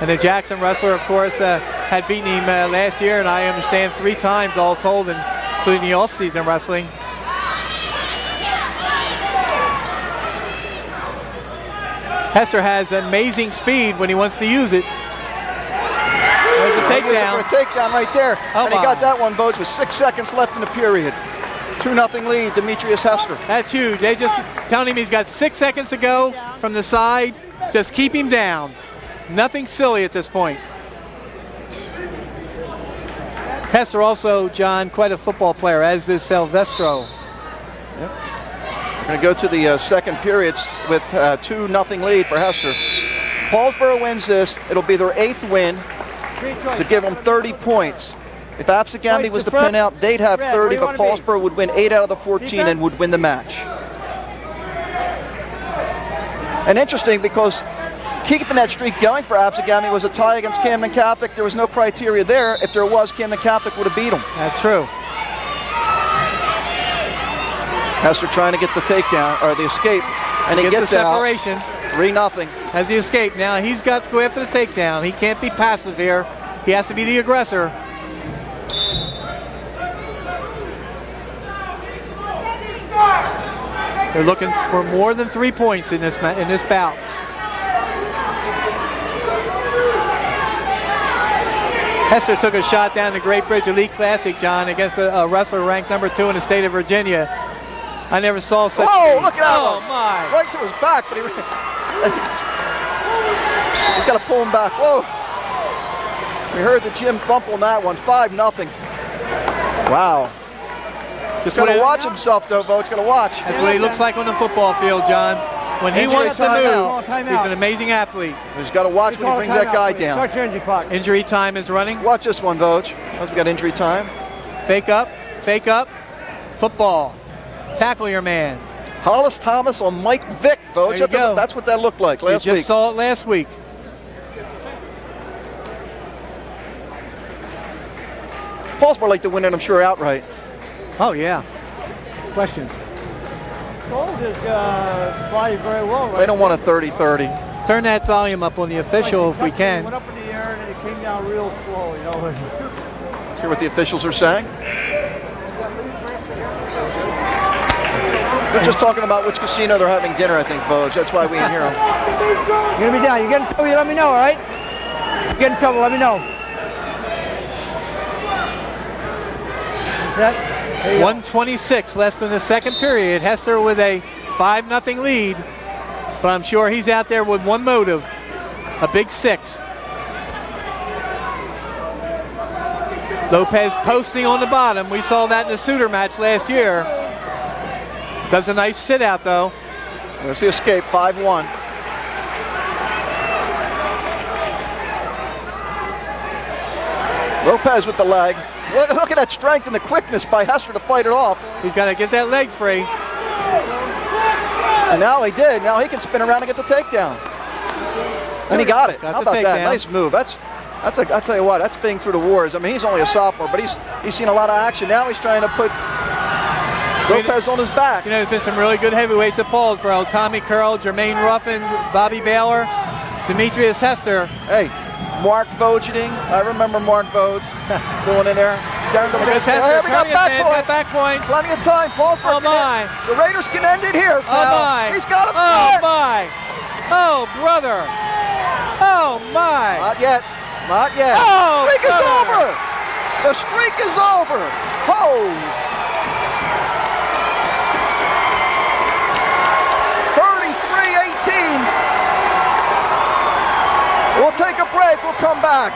And the Jackson wrestler, of course, had beaten him last year, and I understand 3 times all told, including the off-season wrestling. Hester has amazing speed when he wants to use it. There's a takedown. A takedown right there. Oh, and he got that one, Voge, with 6 seconds left in the period. 2-0 lead, Demetrius Hester. That's huge. They just telling him he's got 6 seconds to go from the side. Just keep him down. Nothing silly at this point. Hester also, John, quite a football player, as is Silvestro. Yep. We're going to go to the second period with 2-0 lead for Hester. Paulsboro wins this. It'll be their 8th win to give them 30 points. If Absegami was to pin out, they'd have 30, but Paulsboro would win 8 out of the 14 and would win the match. And interesting because keeping that streak going for Absegami was a tie against Camden Catholic. There was no criteria there. If there was, Camden Catholic would have beat them. That's true. Hester trying to get the takedown, or the escape, and he gets the separation. out. 3-0. Has the escape. Now he's got to go after the takedown. He can't be passive here. He has to be the aggressor. They're looking for more than 3 points in this bout. Hester took a shot down the Great Bridge Elite Classic, John, against a wrestler ranked number 2 in the state of Virginia. I never saw such. Whoa, look at that Oh, one. my. Right to his back, but he's got to pull him back. Whoa. We heard the Jim bump on that one. 5-0. Wow. Just Got to what watch himself, though, Vogt. Got to watch. That's what he looks like on the football field, John. When he Injury wants to timeout. move, he's an amazing athlete. He's got to watch when he brings that guy down. Start your injury clock. Injury time is running. Watch this one, Vogt. We got injury time. Fake up, football. Tackle your man. Hollis Thomas on Mike Vick, Vogt. There you go. That's what that looked like last You week. just saw it last week. Paulsboro like to win it, I'm sure, outright. Oh, yeah. Question. Sold his body very well, right? They don't want a 30-30. Turn that volume up on the official if we It can. went up in the air and then it came down real slow, you know. Let's hear what the officials are saying. They're just talking about which casino they're having dinner, I think, Vogt. That's why we ain't hear them. You're gonna be down. You get in trouble, you let me know, all right? You get in trouble, let me know. Set. There you go. 1:26 less than the second period. Hester with a 5-0 lead. But I'm sure he's out there with one motive. A big 6. Lopez posting on the bottom. We saw that in the Suter match last year. Does a nice sit out though. There's the escape, 5-1. Lopez with the leg. Look at that strength and the quickness by Hester to fight it off. He's got to get that leg free. And now he did. Now he can spin around and get the takedown. And he got it. Got How the about that? takedown. Nice move. I tell you what, that's being through the wars. I mean, he's only a sophomore, but he's seen a lot of action. Now he's trying to put Lopez on his back. You know, there's been some really good heavyweights at Paulsboro. Tommy Curl, Jermaine Ruffin, Bobby Baylor, Demetrius Hester. Hey, Mark Vogeding. I remember Mark Vogt going in there. Darren Because Hey, Hester, we got turn it, man. Got back back points. points. Plenty of time. Paulsboro. Oh, my. The Raiders can end it here. Oh, my. He's got him. Oh, back. my. Oh, brother. Oh, my. Not yet. Not yet. Oh, streak is brother. over. The streak is over. Oh. 33-18. We'll take a break. We'll come back.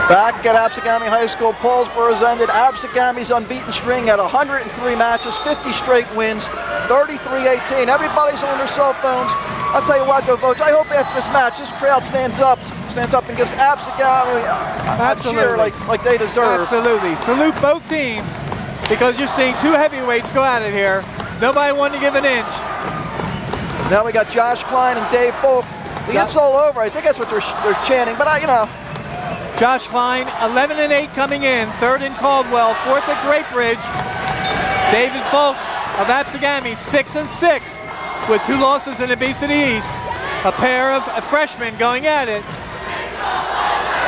Back at Absegami High School, Paulsboro's ended Absegami's unbeaten string at 103 matches, 50 straight wins, 33-18. Everybody's on their cell phones. I'll tell you what, though, Vogt, I hope after this match, this crowd stands up and gives Absegami a cheer like they deserve. Absolutely. Salute both teams because you're seeing two heavyweights go at it here. Nobody wanted to give an inch. Now we got Josh Klein and Dave Folk. The it's all over. I think that's what they're chanting, but you know. Josh Klein, 11-8 coming in, 3rd in Caldwell, 4th at Great Bridge. David Folk of Absegami, 6-6 with 2 losses in the Beast of the East. A pair of freshmen going at it.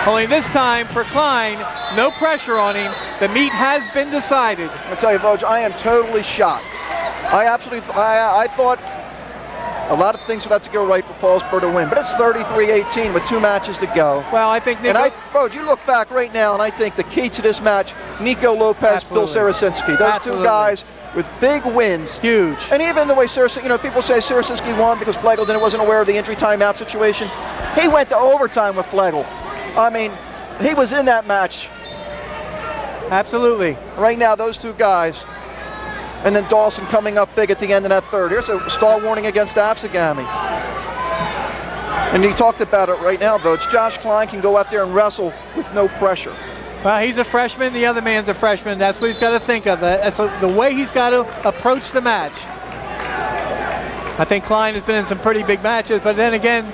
Only this time for Klein, no pressure on him. The meet has been decided. I tell you, Vogt, I am totally shocked. I thought a lot of things would have to go right for Paulsboro to win, but it's 33-18 with 2 matches to go. Well, I think And Vogt, you look back right now, and I think the key to this match, Nico Lopez, Absolutely. Bill Sarasinski, those Absolutely. 2 guys with big wins. Huge. And even the way Sarasinski, people say Sarasinski won because Flegel wasn't aware of the injury timeout situation. He went to overtime with Flegel. I mean, he was in that match. Absolutely. Right now, those 2 guys. And then Dawson coming up big at the end of that 3rd. Here's a stall warning against Absegami. And he talked about it right now, Vogt. Josh Klein can go out there and wrestle with no pressure. Well, he's a freshman. The other man's a freshman. That's what he's got to think of. That's the way he's got to approach the match. I think Klein has been in some pretty big matches, but then again,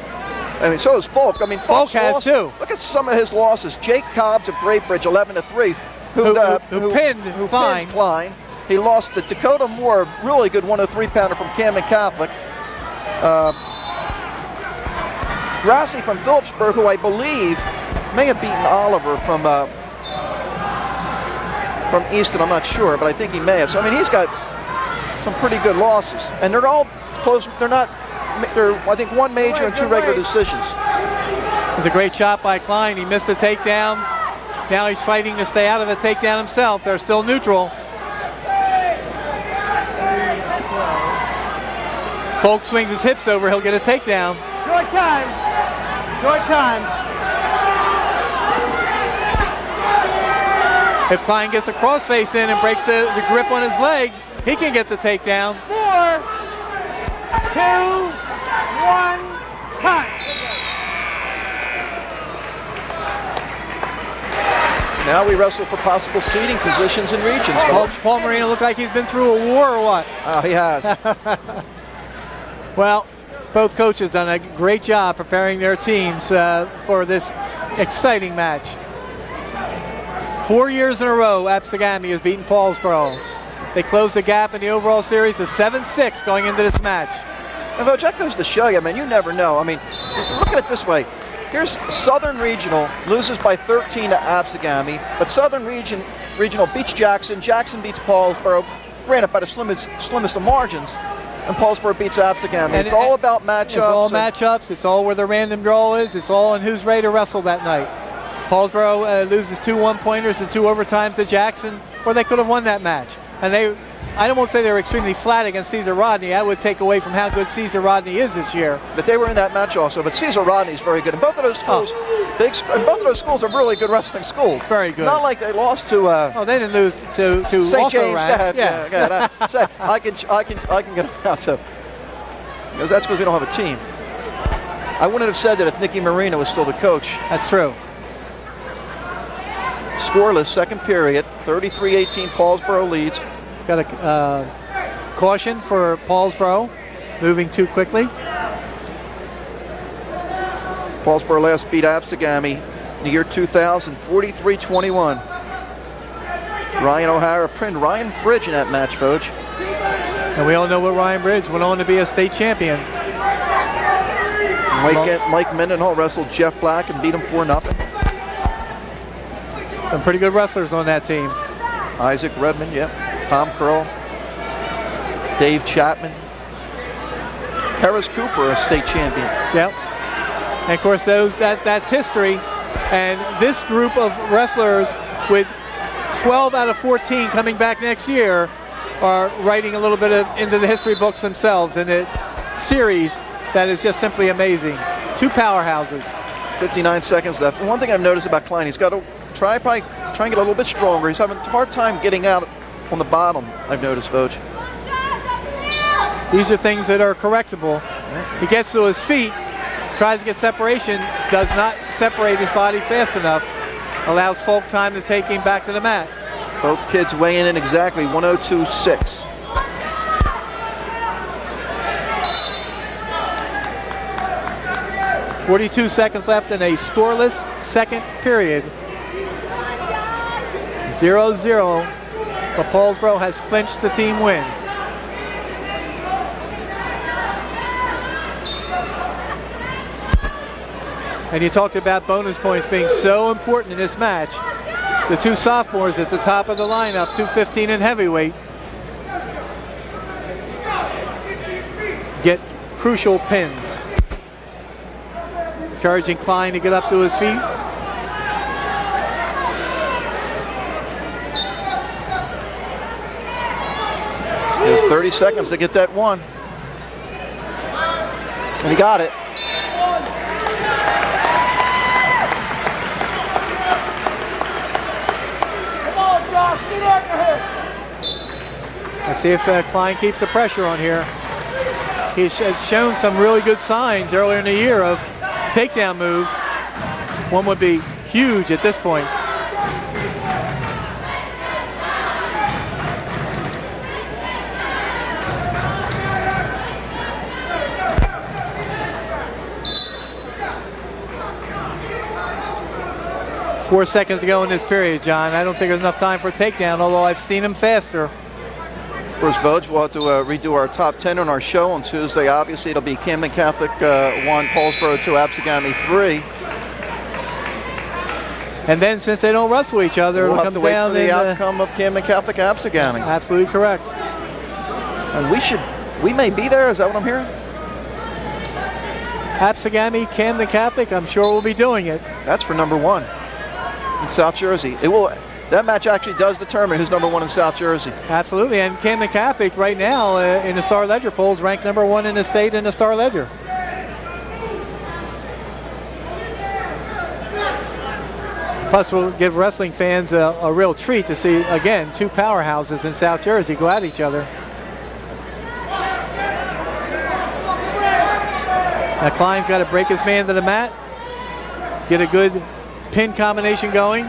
I mean, so is Folk. I mean, Folk Folk's has lost, too. Look at some of his losses. Jake Cobbs of Great Bridge, 11-3, Who pinned Klein. Klein. He lost to Dakota Moore, a really good 103-pounder from Camden Catholic. Grassi from Phillipsburg, who I believe may have beaten Oliver from Easton. I'm not sure, but I think he may have. So, I mean, he's got some pretty good losses. And they're all close. They're, I think, one major and two regular decisions. It was a great shot by Klein. He missed the takedown. Now he's fighting to stay out of the takedown himself. They're still neutral. Folk swings his hips over. He'll get a takedown. Short time. Short time. If Klein gets a crossface in and breaks the grip on his leg, he can get the takedown. 4, 2, 1, cut. Now we wrestle for possible seeding positions in regions. Paul Marino looked like he's been through a war or what? Oh, he has. Well, both coaches done a great job preparing their teams for this exciting match. 4 years in a row, Absegami has beaten Paulsboro. They closed the gap in the overall series to 7-6 going into this match. And Voch, that goes to show you, man, you never know. I mean, look at it this way. Here's Southern Regional loses by 13 to Absegami, but Southern Regional beats Jackson. Jackson beats Paulsboro, granted by the slimmest of margins, and Paulsboro beats Absegami. And it's all about matchups. It's all matchups. It's all where the random draw is. It's all on who's ready to wrestle that night. Paulsboro loses 2 one-pointers and 2 overtimes to Jackson, or they could have won that match. And I don't want to say they were extremely flat against Cesar Rodney. That would take away from how good Cesar Rodney is this year. But they were in that match also. But Cesar Rodney's very good. And both of those schools, and both of those schools are really good wrestling schools. Very good. It's not like they lost to. They didn't lose to St. James. Yeah. I can get them out too. Because that's because we don't have a team. I wouldn't have said that if Nicky Marino was still the coach. That's true. Scoreless second period. 33-18. Paulsboro leads. Got a caution for Paulsboro, moving too quickly. Paulsboro last beat Absegami in the year 2000, 43-21. Ryan O'Hara pinned Ryan Bridge in that match, Voge. And we all know what Ryan Bridge went on to be a state champion. Mike Mendenhall wrestled Jeff Black and beat him 4-0. Some pretty good wrestlers on that team. Isaac Redmond, yep. Tom Curl, Dave Chapman, Harris Cooper, a state champion. Yep. And of course, that's history. And this group of wrestlers, with 12 out of 14 coming back next year, are writing a little bit into the history books themselves in a series that is just simply amazing. 2 powerhouses. 59 seconds left. And one thing I've noticed about Klein, he's got to try and get a little bit stronger. He's having a hard time getting out on the bottom, I've noticed, Voge. These are things that are correctable. He gets to his feet, tries to get separation, does not separate his body fast enough, allows Folk time to take him back to the mat. Both kids weighing in exactly 102.6. .42 seconds left in a scoreless second period. 0-0. But Paulsboro has clinched the team win. And you talked about bonus points being so important in this match. The 2 sophomores at the top of the lineup, 215 in heavyweight, get crucial pins. Encouraging Klein to get up to his feet. There's 30 seconds to get that one. And he got it. Come on, Josh, get after him. Let's see if Klein keeps the pressure on here. He's shown some really good signs earlier in the year of takedown moves. One would be huge at this point. 4 seconds to go in this period, John. I don't think there's enough time for a takedown, although I've seen him faster. Of course, Vogue, we'll have to redo our top 10 on our show on Tuesday. Obviously, it'll be Camden Catholic 1, Paulsboro 2, Absegami 3. And then, since they don't wrestle each other, We'll it'll have come to wait down for the in outcome of Camden Catholic Absegami. Absolutely correct. And we may be there. Is that what I'm hearing? Absegami, Camden Catholic, I'm sure we'll be doing it. That's for number 1 in South Jersey. That match actually does determine who's number 1 in South Jersey. Absolutely, and Camden Catholic right now in the Star Ledger polls ranked number 1 in the state in the Star Ledger. Plus, we'll give wrestling fans a real treat to see, again, 2 powerhouses in South Jersey go at each other. Now Klein's got to break his man to the mat, get a good pin combination going.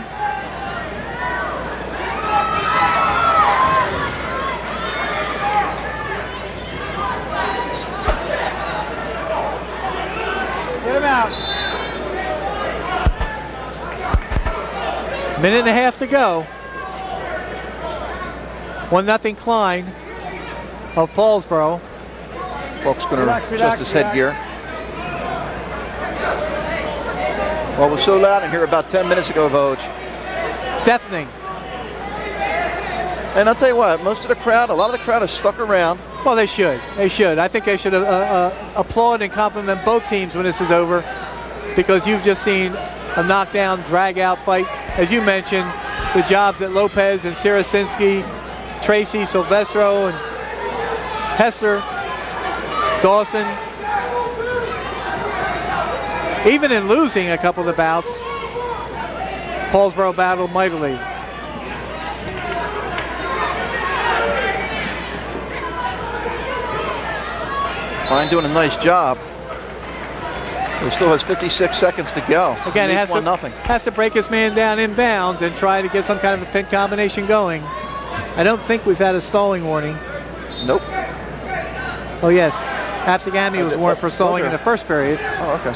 Get him out. Minute and a half to go. 1-0 Klein of Paulsboro. Folks going to adjust his headgear. Well, it was so loud in here about 10 minutes ago, Vogue. Deafening. And I'll tell you what, most of the crowd, a lot of the crowd is stuck around. Well, they should. They should. I think they should applaud and compliment both teams when this is over, because you've just seen a knockdown, drag-out fight. As you mentioned, the jobs that Lopez and Sarasinski, Tracy, Silvestro, and Hesser, Dawson. Even in losing a couple of the bouts, Paulsboro battled mightily. Klein doing a nice job. He still has 56 seconds to go. Again, it has to break his man down inbounds and try to get some kind of a pin combination going. I don't think we've had a stalling warning. Nope. Oh yes, Absegami was warned for stalling in the first period. Oh, okay.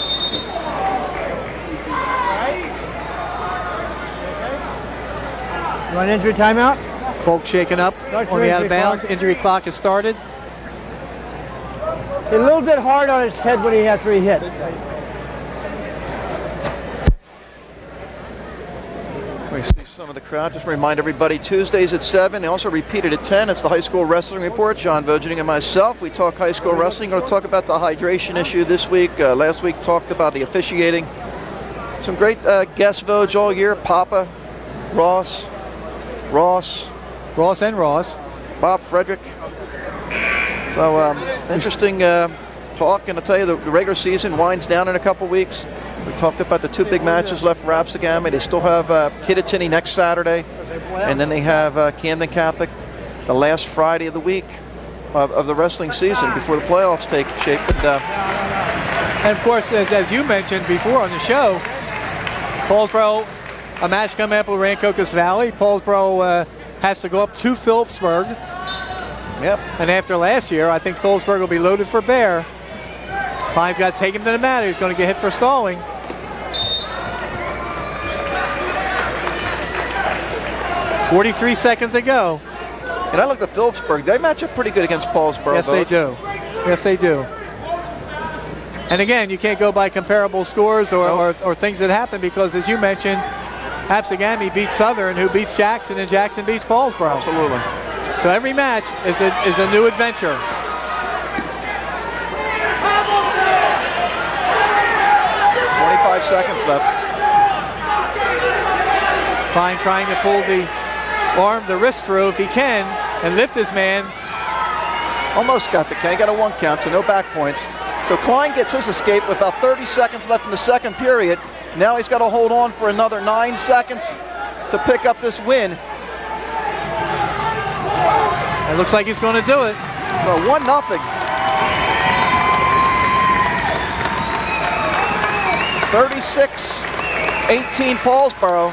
You want an injury timeout? Folk shaken up on the out of bounds. Injury clock has started. A little bit hard on his head after he hit. We see some of the crowd. Just remind everybody, Tuesdays at 7. They also repeated at 10. It's the High School Wrestling Report. John Vogeding and myself. We talk high school wrestling. We're going to talk about the hydration issue this week. Last week talked about the officiating. Some great guest votes all year. Papa, Ross, and Ross. Bob Frederick. So interesting talk, and I'll tell you, the regular season winds down in a couple weeks. We talked about the 2 big matches left for Absegami. They still have Kittatinny next Saturday, and then they have Camden Catholic the last Friday of the week of the wrestling season before the playoffs take shape. And of course, as you mentioned before on the show, Paulsboro, a match coming up with Rancocas Valley. Paulsboro has to go up to Phillipsburg. Yep. And after last year, I think Phillipsburg will be loaded for bear. Klein's got to take him to the mat. He's going to get hit for stalling. .43 seconds to go. And I looked at Phillipsburg. They match up pretty good against Paulsboro. Yes, they do. Yes, they do. And again, you can't go by comparable scores or things that happen, because, as you mentioned, Absegami beats Southern, who beats Jackson, and Jackson beats Paulsboro. Absolutely. So every match is a new adventure. 25 seconds left. Klein trying to pull the wrist through if he can, and lift his man. Almost got the count. He got a 1 count, so no back points. So Klein gets his escape with about 30 seconds left in the second period. Now he's got to hold on for another 9 seconds to pick up this win. It looks like he's going to do it. Well, 1-0. (36-18) Paulsboro.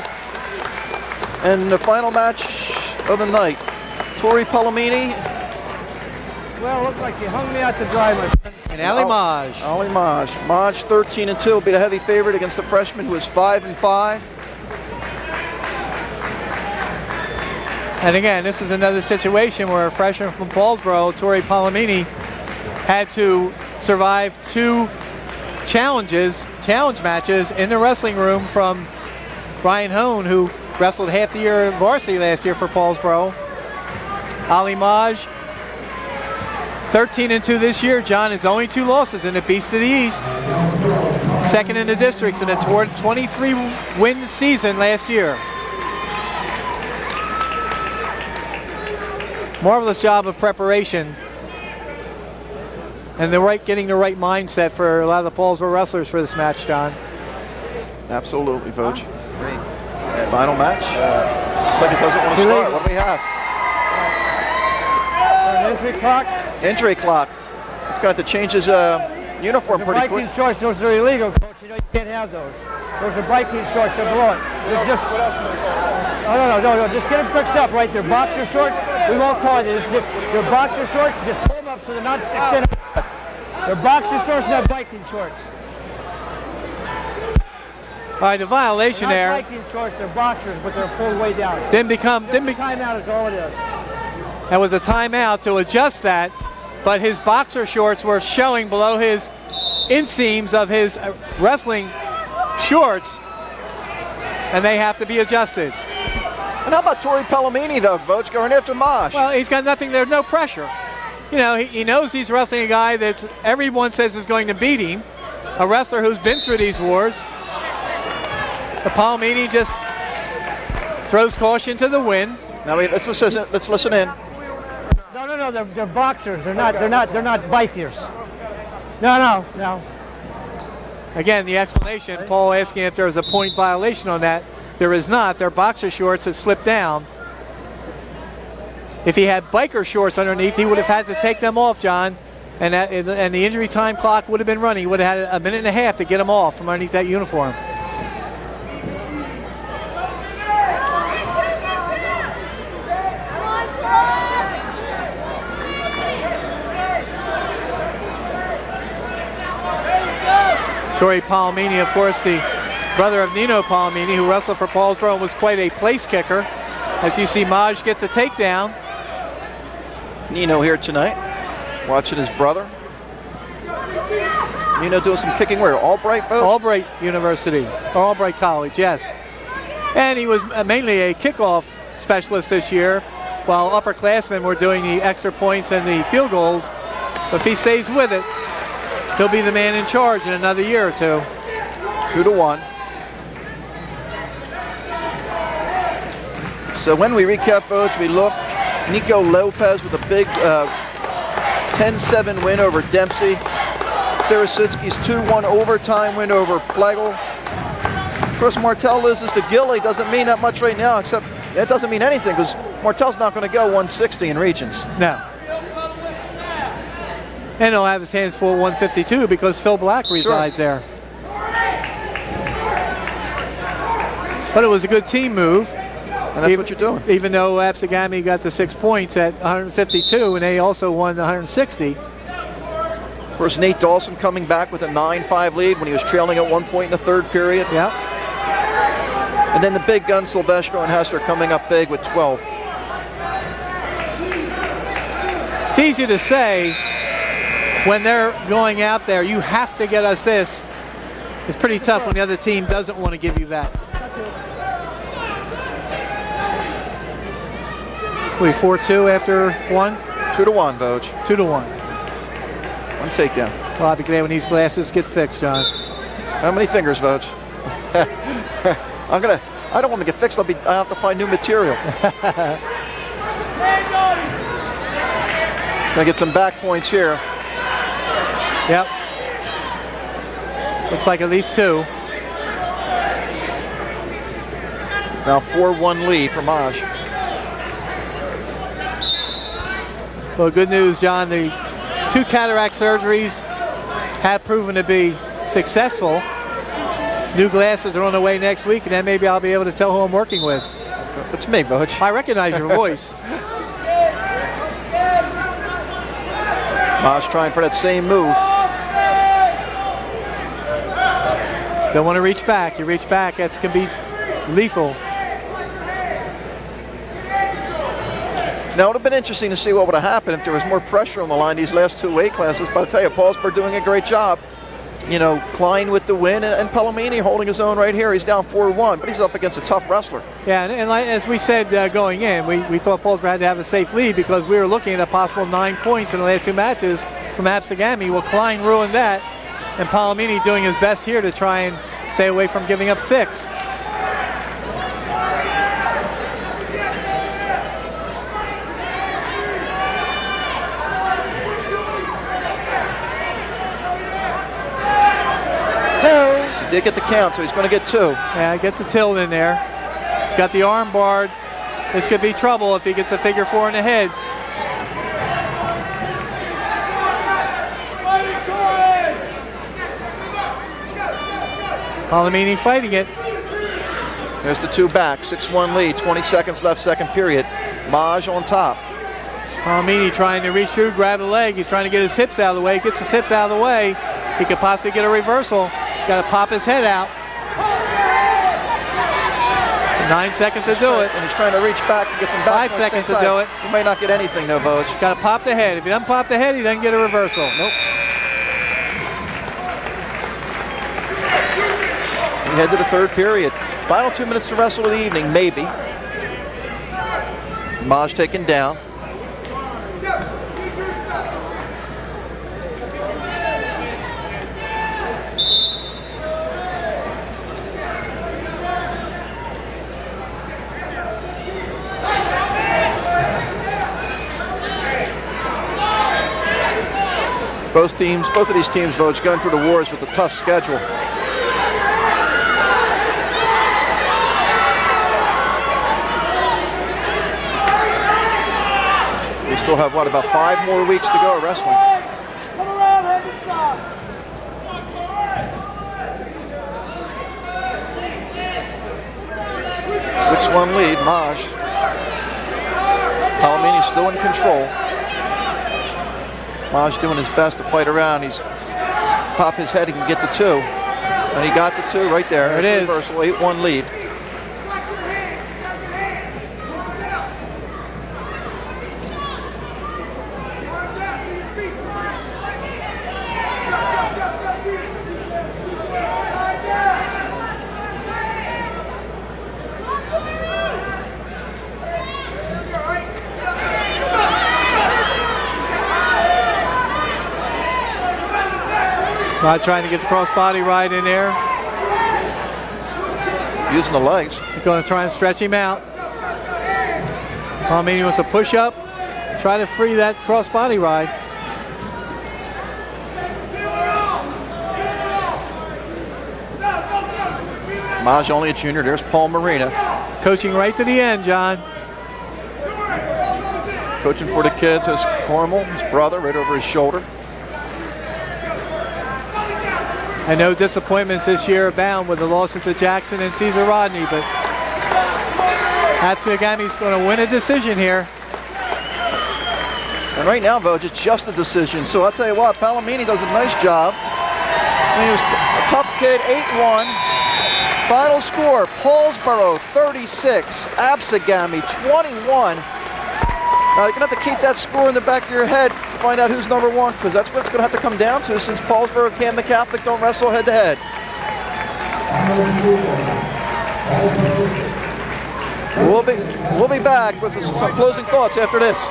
And the final match of the night, Tori Palomini. Well, it looks like you hung me out to dry, my friend. And Ali Maj. Ali Maj. Maj 13-2 will be the heavy favorite against the freshman who is 5-5. And again, this is another situation where a freshman from Paulsboro, Tori Palomini, had to survive 2 challenge matches in the wrestling room from Brian Hone, who wrestled half the year varsity last year for Paulsboro. Ali Maj, 13-2 this year. John is only 2 losses in the Beast of the East. Second in the districts in a 23-win season last year. Marvelous job of preparation and getting the right mindset for a lot of the Paulsboro wrestlers for this match, John. Absolutely, Vogue. Final match. Looks like it doesn't want to start. What do we have? Injury clock. Injury clock. It's got to change his uniform pretty quick. Biking shorts, those are illegal, Coach. You know you can't have those. Those are biking shorts. They're blowing. What else do they call it? No. Just get them fixed up, right? They're boxer shorts. We won't call it this. They're boxer shorts. Just pull them up so they're not 6 inches. They're boxer shorts, not biking shorts. All right, the violation they're there. not biking shorts, they're boxers, but they're pulled way down. Timeout is all it is. That was a timeout to adjust that, but his boxer shorts were showing below his inseams of his wrestling shorts, and they have to be adjusted. And how about Tori Palomini, though, Vogue, going after Mosh? Well, he's got nothing there, no pressure. You know, he knows he's wrestling a guy that everyone says is going to beat him, a wrestler who's been through these wars. The Palomini just throws caution to the wind. Now let's listen in. No, they're boxers. They're not bikers. No. Again, the explanation, Paul asking if there was a point violation on that. There is not. They're boxer shorts that slipped down. If he had biker shorts underneath, he would have had to take them off, John, and the injury time clock would have been running. He would have had a minute and a half to get them off from underneath that uniform. Tori Palomini, of course, the brother of Nino Palomini, who wrestled for Paulsboro and was quite a place kicker. As you see Maj get the takedown. Nino here tonight, watching his brother. Nino doing some kicking where? Albright, Vogue? Albright University, or Albright College, yes. And he was mainly a kickoff specialist this year, while upperclassmen were doing the extra points and the field goals. But if he stays with it, he'll be the man in charge in another year or two. 2-1. So when we recap, folks, we look. Nico Lopez with a big 10-7 win over Dempsey. Sarasitsky's 2-1 overtime win over Flegel. Of course, Martell loses to Gilley. Doesn't mean that much right now, except it doesn't mean anything because Martell's not going to go 160 in regions. No. And he'll have his hands full 152 because Phil Black resides there. But it was a good team move. And that's what you're doing. Even though Absegami got the 6 points at 152, and they also won 160. Of course, Nate Dawson coming back with a 9-5 lead when he was trailing at one point in the third period. Yep. And then the big guns, Silvestro and Hester, coming up big with 12. It's easy to say when they're going out there, you have to get assists. It's pretty tough when the other team doesn't want to give you that. We 4-2 after one? 2-1, Vogue. 2-1. One takedown. Well, I'll be glad when these glasses get fixed, John. How many fingers, Vogue? I don't want to get fixed. I have to find new material. Gonna get some back points here. Yep. Looks like at least 2. Now 4-1 lead for Maj. Well, good news, John. The 2 cataract surgeries have proven to be successful. New glasses are on the way next week, and then maybe I'll be able to tell who I'm working with. It's me, Vogue. I recognize your voice. Maj trying for that same move. Don't want to reach back. You reach back, that's going to be lethal. Now, it would have been interesting to see what would have happened if there was more pressure on the line these last two weight classes, but I'll tell you, Paulsboro doing a great job. You know, Klein with the win, and Palomini holding his own right here. He's down 4-1, but he's up against a tough wrestler. Yeah, and like, as we said going in, we thought Paulsboro had to have a safe lead because we were looking at a possible 9 points in the last two matches from Absegami. Well, Klein ruined that, and Palomini doing his best here to try and stay away from giving up 6. He did get the count, so he's going to get 2. Yeah, get the tilt in there. He's got the arm barred. This could be trouble if he gets a figure 4 in the head. Palomini fighting it. There's the 2 back, 6-1 lead, 20 seconds left, second period. Maj on top. Palomini trying to reach through, grab the leg. He's trying to get his hips out of the way. Gets his hips out of the way. He could possibly get a reversal. Got to pop his head out. 9 seconds to do it. And he's trying to reach back and get some back. 5 seconds to do it. He may not get anything though, Voj. Got to pop the head. If he doesn't pop the head, he doesn't get a reversal. Nope. We head to the third period. Final 2 minutes to wrestle of the evening, maybe. Maj taken down. Both of these teams, Voj, going through the wars with a tough schedule. We still have, what, about 5 more weeks to go of wrestling. Come around, head to side. 6-1 lead, Maj. Palomini still in control. Maj doing his best to fight around. He's pop his head, he can get the 2. And he got the 2 right there. There it is. Reversal, 8-1 lead. Not trying to get the crossbody right in there. Using the legs. He's going to try and stretch him out. Palomini wants to push up, try to free that crossbody ride. Maj only a junior. There's Paul Marina. Coaching right to the end, John. Coaching for the kids is Cormel, his brother, right over his shoulder. And no disappointments this year abound with the losses to Jackson and Cesar Rodney, but Absegami's going to win a decision here. And right now, Voj, it's just a decision. So I'll tell you what, Palomini does a nice job. I mean, he was a tough kid, 8-1. Final score, Paulsboro 36, Absegami 21. Now, you're going to have to keep that score in the back of your head to find out who's number 1, because that's what it's going to have to come down to since Paulsboro and the Catholic don't wrestle head-to-head. We'll be back with some closing thoughts after this.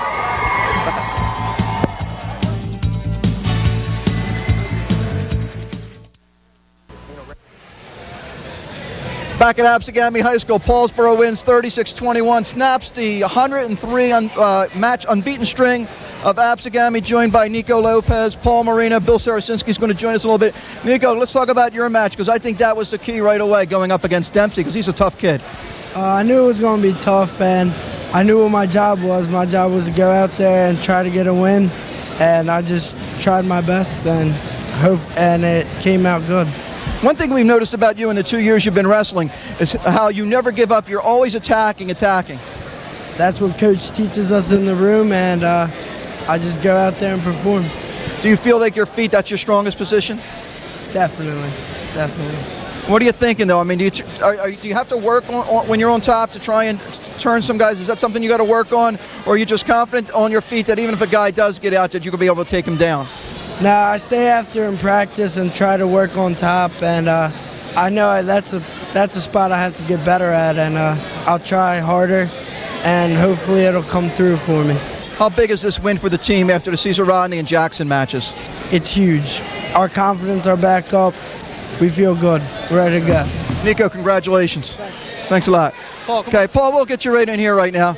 Back at Absegami High School, Paulsboro wins 36-21, snaps the 103 match unbeaten string of Absegami, joined by Nico Lopez, Paul Marina. Bill Sarasinski is going to join us a little bit. Nico, let's talk about your match, because I think that was the key right away, going up against Dempsey, because he's a tough kid. I knew it was going to be tough, and I knew what my job was. My job was to go out there and try to get a win, and I just tried my best, and it came out good. One thing we've noticed about you in the 2 years you've been wrestling is how you never give up. You're always attacking. That's what Coach teaches us in the room, and I just go out there and perform. Do you feel like your feet, that's your strongest position? Definitely. What are you thinking, though? I mean, do you have to work on when you're on top to try and turn some guys? Is that something you got to work on, or are you just confident on your feet that even if a guy does get out, that you could be able to take him down? Nah, I stay after in practice and try to work on top, and I know that's a spot I have to get better at, and I'll try harder, and hopefully it'll come through for me. How big is this win for the team after the Cesar Rodney and Jackson matches? It's huge. Our confidence are back up. We feel good. We're ready to go. Nico, congratulations. Thanks a lot. Paul, okay, Paul, we'll get you right in here right now.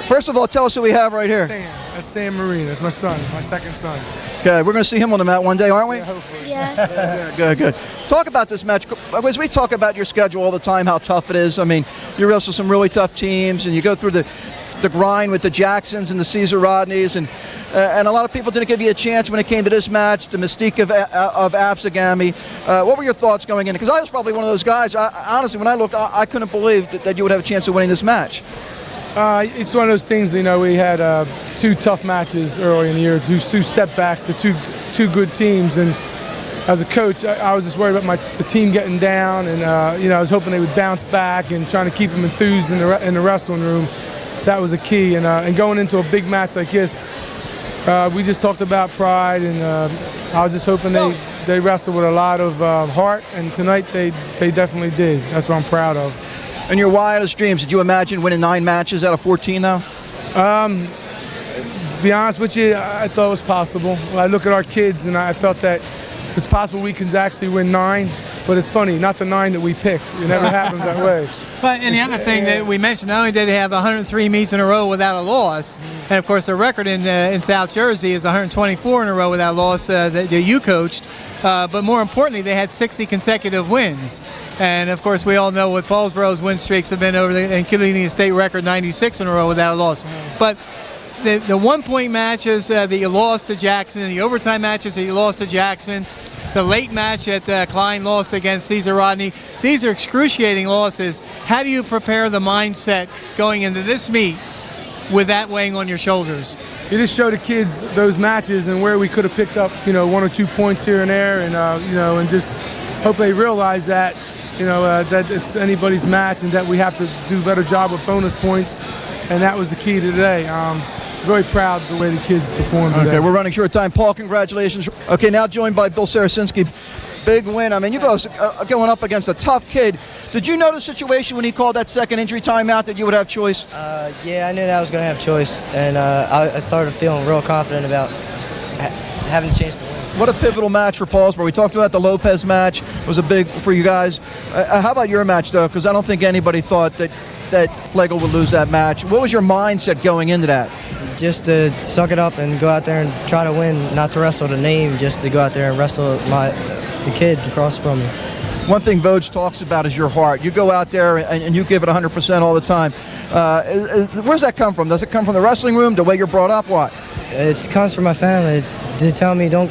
First of all, tell us who we have right here. That's Sam Marine. That's my son, my second son. Okay, we're going to see him on the mat one day, aren't we? Yeah, hopefully. Yes. Good. Talk about this match. As we talk about your schedule all the time, how tough it is. I mean, you wrestle some really tough teams, and you go through the grind with the Jacksons and the Cesar Rodneys, and a lot of people didn't give you a chance when it came to this match, the mystique of Absegami. What were your thoughts going in? Because I was probably one of those guys. Honestly, when I looked, I couldn't believe that you would have a chance of winning this match. It's one of those things, you know, we had 2 tough matches early in the year, 2 setbacks to two good teams, and as a coach, I was just worried about the team getting down, and you know, I was hoping they would bounce back and trying to keep them enthused in the wrestling room. That was the key, and going into a big match like this, we just talked about pride, and I was just hoping they wrestled with a lot of heart, and tonight they definitely did. That's what I'm proud of. And your wildest dreams, did you imagine winning 9 matches out of 14 though? Be honest with you, I thought it was possible. I look at our kids and I felt that it's possible we can actually win 9, but it's funny, not the 9 that we picked. It never happens that way. But and the other thing that we mentioned, not only did they have 103 meets in a row without a loss, and of course the record in South Jersey is 124 in a row without a loss that you coached, but more importantly, they had 60 consecutive wins. And of course, we all know what Paulsboro's win streaks have been over there, including the state record 96 in a row without a loss. But the 1-point matches that you lost to Jackson, the overtime matches that you lost to Jackson, the late match that Klein lost against Cesar Rodney, these are excruciating losses. How do you prepare the mindset going into this meet with that weighing on your shoulders? You just show the kids those matches and where we could have picked up, you know, 1 or 2 points here and there, and you know, and just hope they realize that, you know, that it's anybody's match and that we have to do a better job with bonus points, and that was the key to today. Very proud of the way the kids performed today. Okay, we're running short time. Paul, congratulations. Okay, now joined by Bill Sarasinski. Big win. I mean, you guys going up against a tough kid. Did you know the situation when he called that second injury timeout that you would have choice? Yeah, I knew that I was going to have choice, and I started feeling real confident about having a chance to win. What a pivotal match for Paulsboro. We talked about the Lopez match. It was a big for you guys. How about your match, though? Because I don't think anybody thought that Flegel would lose that match. What was your mindset going into that? Just to suck it up and go out there and try to win, not to wrestle the name, just to go out there and wrestle the kid across from me. One thing Vogue talks about is your heart. You go out there and you give it 100% all the time. Where's that come from? Does it come from the wrestling room, the way you're brought up, what? It comes from my family. They tell me don't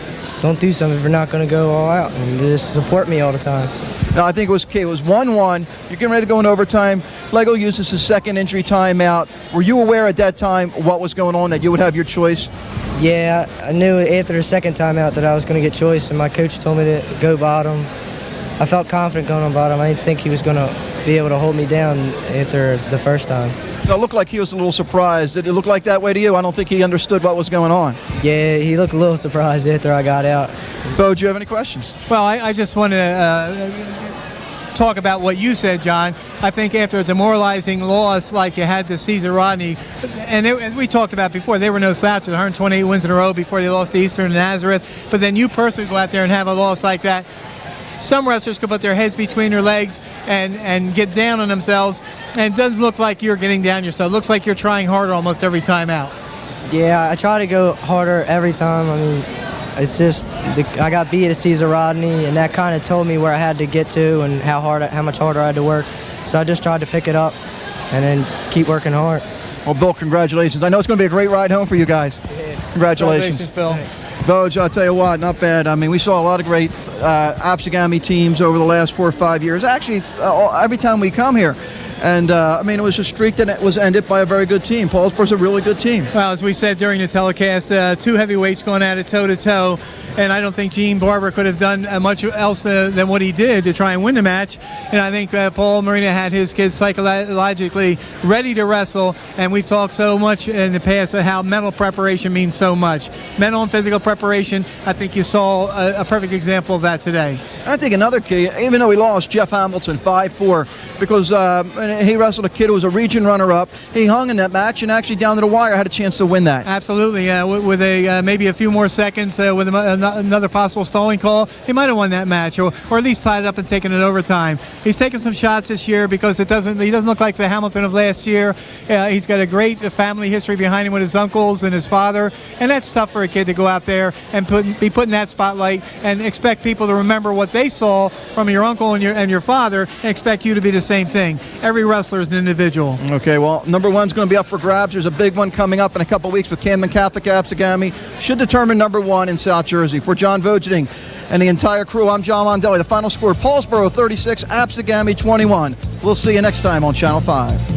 do something if you're not going to go all out, and they just support me all the time. No, I think it was key. It was 1-1. You're getting ready to go in overtime. Flegel uses his second injury timeout. Were you aware at that time what was going on, that you would have your choice? Yeah, I knew after the second timeout that I was going to get choice, and my coach told me to go bottom. I felt confident going on bottom. I didn't think he was going to be able to hold me down after the first time. No, it looked like he was a little surprised. Did it look like that way to you? I don't think he understood what was going on. Yeah, he looked a little surprised after I got out. Bo, do you have any questions? Well, I just want to talk about what you said, John. I think after a demoralizing loss like you had to Cesar Rodney, and as we talked about before, they were no slouches, 128 wins in a row before they lost to Eastern and Nazareth. But then you personally go out there and have a loss like that. Some wrestlers could put their heads between their legs and get down on themselves, and it doesn't look like you're getting down yourself. It looks like you're trying harder almost every time out. Yeah, I try to go harder every time. I mean, it's just I got beat at Cesar Rodney, and that kind of told me where I had to get to and how much harder I had to work. So I just tried to pick it up and then keep working hard. Well, Bill, congratulations. I know it's going to be a great ride home for you guys. Yeah. Congratulations. Bill. Vogue, I'll tell you what, not bad. I mean, we saw a lot of great Absegami teams over the last 4 or 5 years. Actually, every time we come here. And, I mean, it was a streak that was ended by a very good team. Paulsboro's a really good team. Well, as we said during the telecast, two heavyweights going at it toe-to-toe, and I don't think Gene Barber could have done much else than what he did to try and win the match. And I think Paul Marina had his kids psychologically ready to wrestle, and we've talked so much in the past of how mental preparation means so much. Mental and physical preparation, I think you saw a perfect example of that today. And I think another key, even though he lost Jeff Hamilton 5-4, because he wrestled a kid who was a region runner-up, he hung in that match and actually down to the wire had a chance to win that. Absolutely. With maybe a few more seconds with another possible stalling call, he might have won that match, or at least tied it up and taken it overtime. He's taken some shots this year because he doesn't look like the Hamilton of last year. He's got a great family history behind him with his uncles and his father, and that's tough for a kid to go out there and be put in that spotlight and expect people to remember what they saw from your uncle and your father and expect you to be the same thing. Every wrestler is an individual. Okay, well, number one's going to be up for grabs. There's a big one coming up in a couple weeks with Camden Catholic Absegami. Should determine number one in South Jersey. For John Vogeding and the entire crew, I'm John Mondelli. The final score, Paulsboro 36, Absegami 21. We'll see you next time on Channel 5.